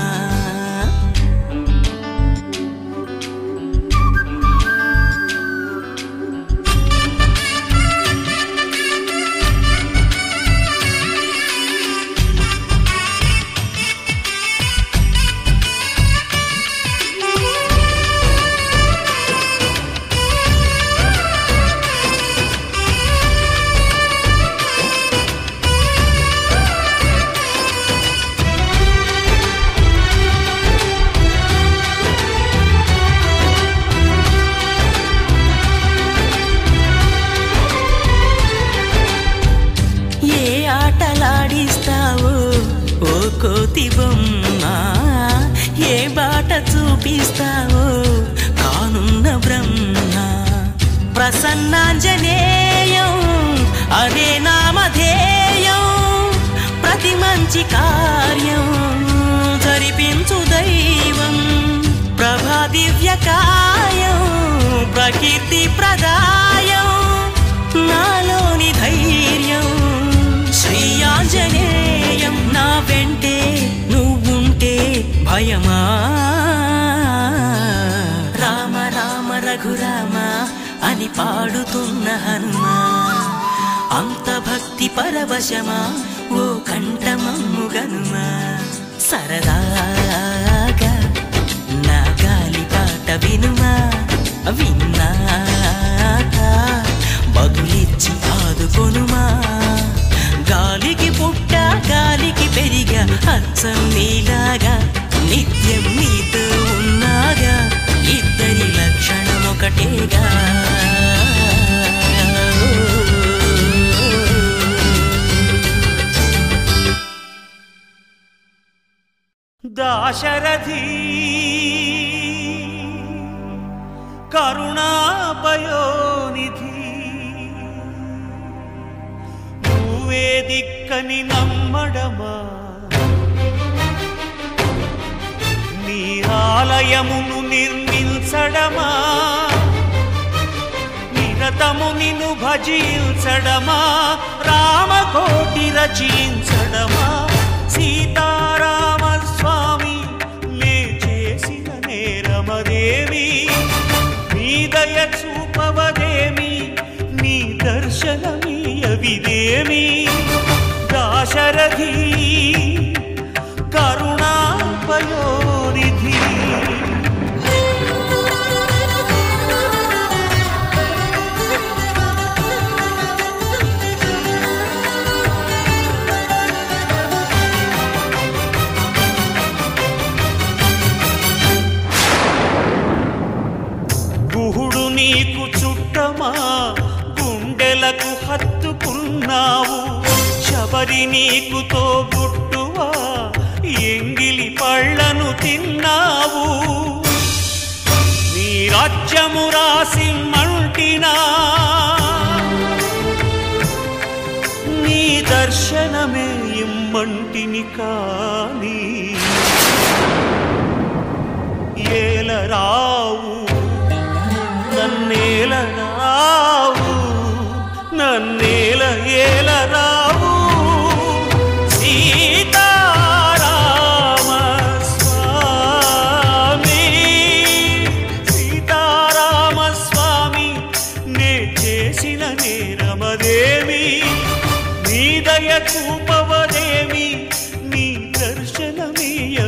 ఓ కోతి బొమ్మ ఏ బాట చూపిస్తావో కానున్న బ్రహ్మ ప్రసన్నాంజనేయం అదే నామధేయం ప్రతి మంచి కార్యం జరిపించు దైవం ప్రభా దివ్యకాయం ప్రకీర్తి ప్రదాయం నాలోని ధైర్యం శ్రీ ఆంజనేయం నా వెంటే నువ్వుంటే భయమా రామ రామ రఘురామ అని పాడుతున్న హనుమా అంత భక్తి పరవశమా ఓ కంఠమమ్ము గనుమా సరదాగా నా గాలి పాట వినుమా విన్నాక బదులిచ్చి ఆదుకొనుమా గాలికి పుట్ట గాలికి పెరిగా అచ్చం నీలాగా నిత్యం నీతో ఉన్నాగా ఇద్దరి లక్షణం ఒకటేగా దాశరథి కరుణాపయోనిధి నువ్వే దిక్కని నమ్మడమా నీ ఆలయమును నిర్మించడమా నిరతము నిన్ను భజించడమా రామకోటి రచించడమా సీతారామ స్వామి నే చేసిన నేరమదేమి నీ దయ చూపవదేమి నీ దర్శనమీయవిదేమి దాశరథి కరుణాపయోనిధి గుహుడు నీకు చుట్టమా గుండెలకు హత్తుకున్నావు శబరి నీకు తోబుట్టువా ఎంగిలి పళ్ళను తిన్నావు నీ రాజ్యము రాసి మంటినా నీ దర్శనమే ఇమ్మంటిని కాని ఏలరావు నన్నేలరావు నన్నేల ఏలరావు సీతారామ స్వామి సీతారామ స్వామి నే చేసిన నేరమదేమి నీ దయ చూపవదేమి నీ దర్శనమీయవిదేమి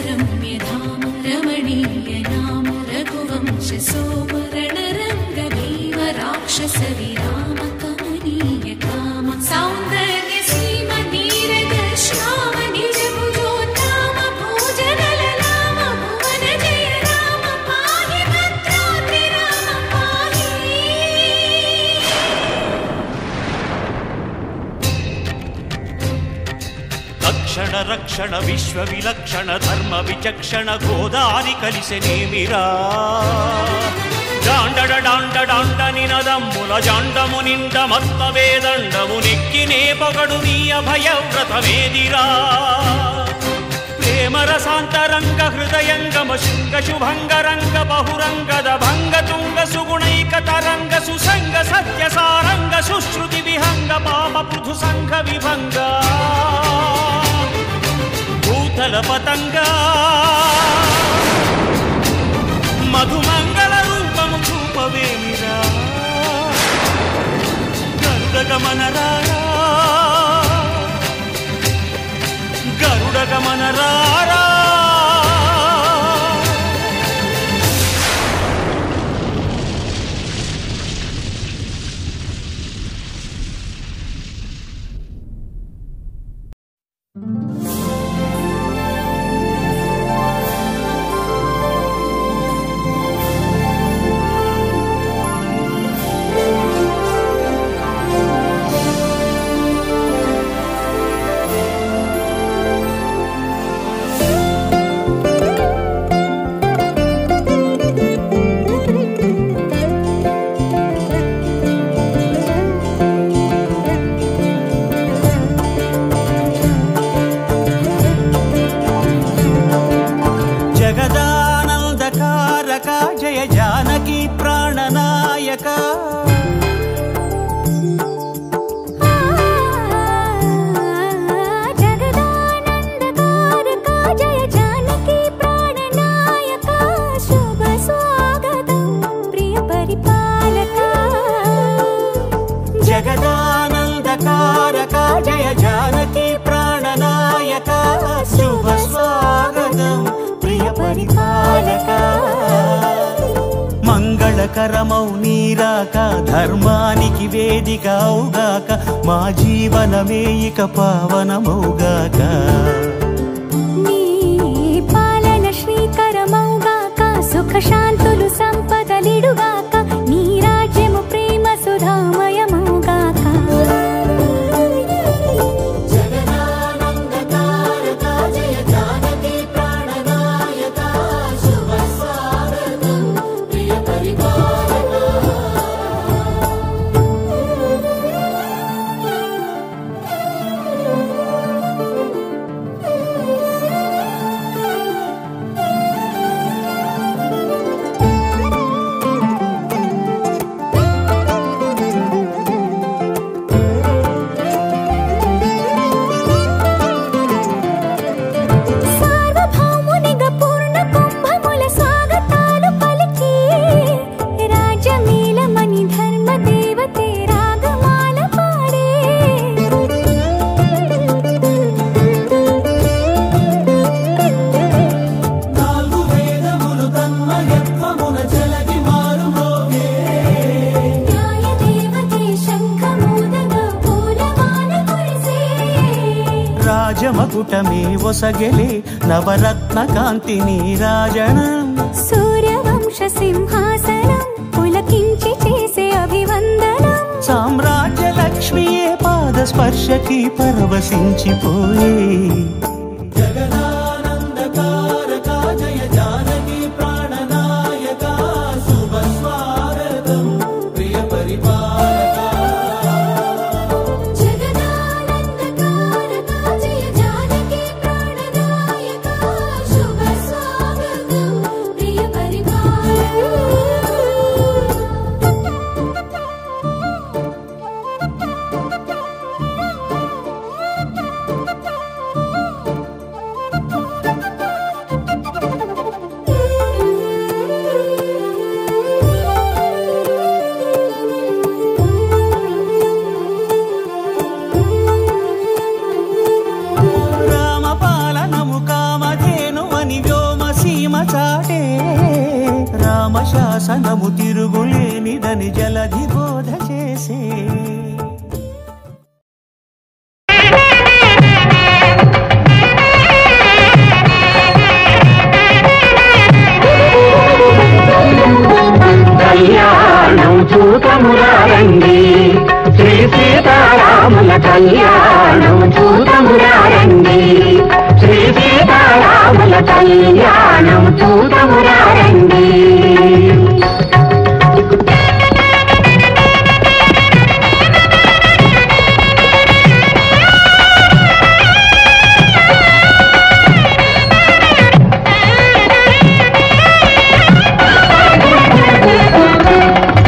रम्य धाम रमणीय नाम रघुवंश सोमरण रंग भीम राक्षस विराम कमनीय काम सौंदर्य सीम नीरद श्याम निज भुजोत्तम भोजनल नाम भुवन जय राम पाहि भद्राद्रि राम पाहि రక్షణ రక్షణ విశ్వ విలక్షణ ధర్మ విచక్షణ గోదారి కలిసెనేమిరా జాండడ డాండ డాండ నినదమ్ముల జాండము నిండ మత్త వేదండము నెక్కినే పొగడు నీ అభయవ్రతమేదిరా ప్రేమ రసాంతరంగ హృదయంగమ శృంగ శుభంగరంగ బహురంగద భంగ తుంగ సుగుణైక తరంగ సుసంగ సత్య సారంగ సుశ్రుతి విహంగ పాప పృథు సంఘ విభంగ భూతల పతంగా మధుమంగళ రూపము చూపవేమిరా గరుడగమనరారా గరుడగమనరారా పరిపాలక జగదానందకారక జయ జానకి ప్రాణనాయక శుభ స్వాగతం ప్రియ పరిపాలక మంగళకరమౌ నీరాక ధర్మానికి వేదిక అవుగాక మా జీవనమే ఇక పావనమౌగాక నీ పాలన శ్రీకరమౌగాక సుఖ శాంతులు సంపదలిడుగాక నీ రాజ్యము ప్రేమ సుధామయమౌగాక జగదానందకారక జయ జానకి ప్రాణనాయక శుభ స్వాగతం ప్రియ పరిపాలక సార్వభౌమునిగా పూర్ణ కుంభముల స్వాగతాలు పలికి రాజమేళమణి ధర్మ దేవతే రాగమాల పాడే నాలుగు వేదములు తన్మయత్వమున జలగి మారు మోగే న్యాయ దేవతే శంఖమూదగా పూలవాన కురిసే రాజమకుటమే ఒసగెలే నవరత్న కాంతిని రాజనం సూర్యవంశ సింహాసనం పులకించి చేసే అభివందనం సామ్రాజ్య లక్ష్మియే పాద స్పర్శకి పరవశించిపోయే జగదానందకారక జయ జానకి ప్రాణనాయక శుభ స్వాగతం ప్రియ పరిపాలక జగదానందకారక జయ జానకి ప్రాణనాయక శుభ స్వాగతం ప్రియ పరిపాలక రామపాలనము కామధేను అని వ్యోమసీమ చాటే రామశాసనము తిరుగులేనిదని జలధి బోధ చేసే కళ్యాణం చూతమురారండి శ్రీ సీతారాముల కళ్యాణం చూతమురారండి శ్రీ సీతారాముల కళ్యాణం చూతమురారండి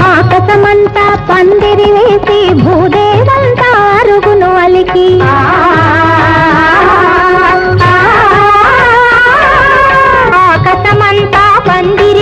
ఆకాశమంతా పందిరి వేసి భూదేవంతా అరుగును అలికి ఆకాశమంతా పందిరి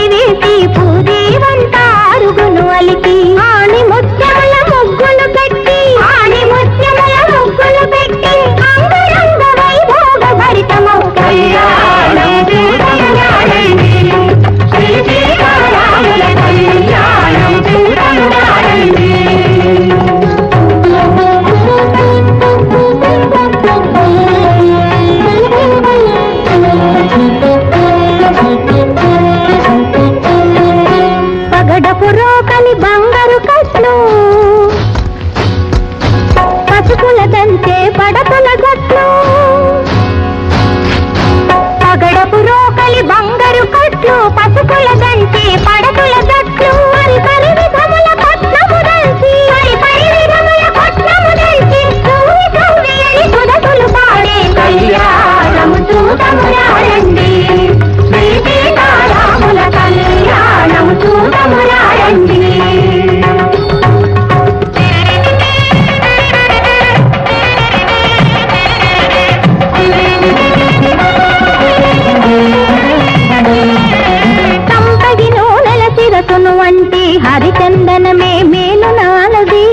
హరిచందనమే మేలు నాలది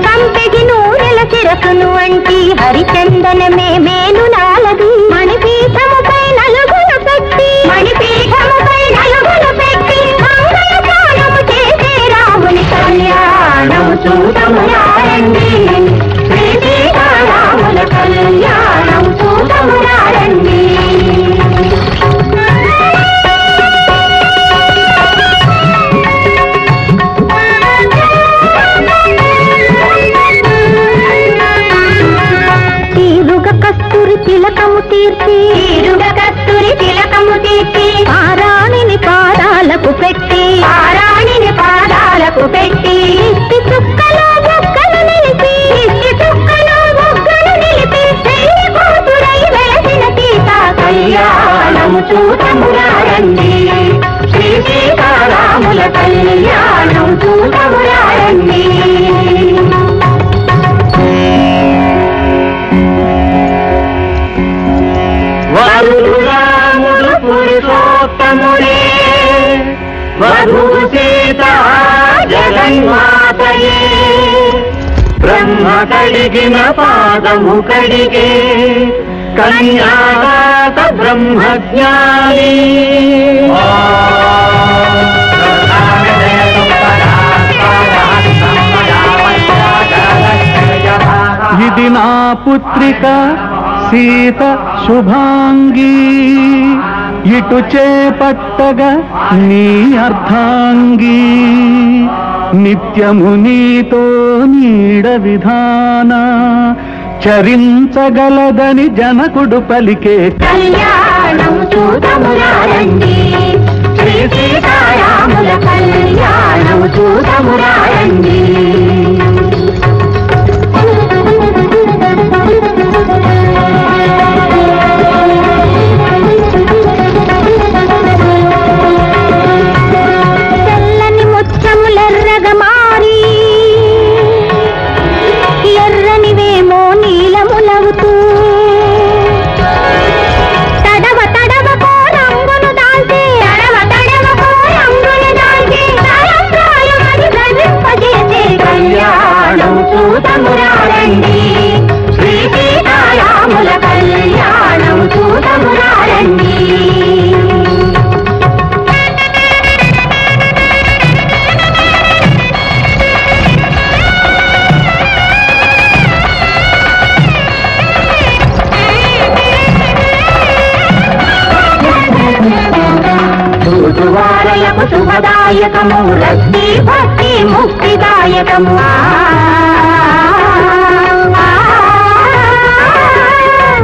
కంపెకి నూరెల చిరకును వంటి హరిచందనమే మేలు నాలది మణిపీఠముపై నలుగులు పెట్టి మంగళగానము చేసే రాముని కళ్యాణము చూడము రండి శ్రీ సీతారాముల కళ్యాణం చూడము రండి కస్తూరి తిలకము తీర్చి పారాణిని పాదాలకు పెట్టి ఇష్టి చుక్కలో బొగ్గలు నిలిపి పెళ్లి కూతురై వెలసిన సీతా కళ్యాణము చూడము రండి శ్రీ సీతారాముల కళ్యాణం చూడము రండి వరుడు రాముడు పురుషోత్తముడే వధు సీత జగన్మాతయే బ్రహ్మ కడిగిన పాదము కడిగే కన్యాదాత బ్రహ్మజ్ఞాని ఇది నా పుత్రిక సీత శుభాంగి ఇటు చేపట్టగా నీ అర్ధాంగి నిత్యము నీతో నీడ విధాన చరించగలదని జనకుడు పలికే కళ్యాణం చూడము రండి శ్రీ సీతారాముల కళ్యాణం చూడము రండి తెల్లని ముచ్చములెర్రగా మారి ఎర్రనివేమో నీలములవుతూ తడవ కోరంగును దాల్చి తలంబ్రాలు గర్వింపజేసే కళ్యాణం చూడము రండి శ్రీ సీతారాముల కళ్యాణం చూడము రండి చూచువారలకు శుభదాయకము రక్తి భక్తి ముక్తిదాయకము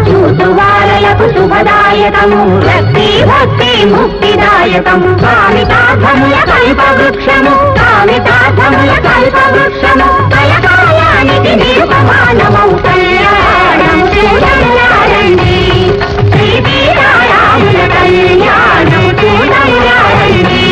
చూచువారలకు శుభదాయకము రక్తి భక్తి ముక్తిదాయకము కామితార్థముల కల్పవృక్షము కలకాలానికి నిరుపమానమౌ కళ్యాణం చూడండి శ్రీ సీతారాముల కళ్యాణం చూడండి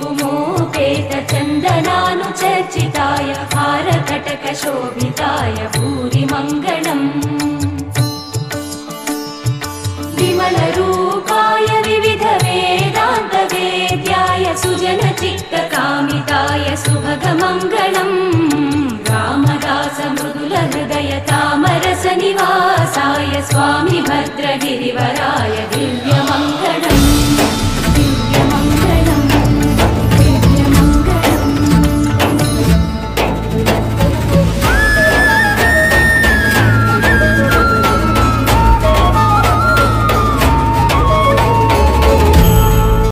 कुङ्कुमोपेत चन्दनानुचर्चिताय हारकटकशोभिताय भूरिमङ्गलम् विमलरूपाय विविधवेदान्तवेद्याय सुजनचित्तकामिताय सुभगमङ्गलम् रामदास मृदुलहृदय तामरसनिवासाय स्वामि भद्रगिरिवराय दिव्यमङ्गलम्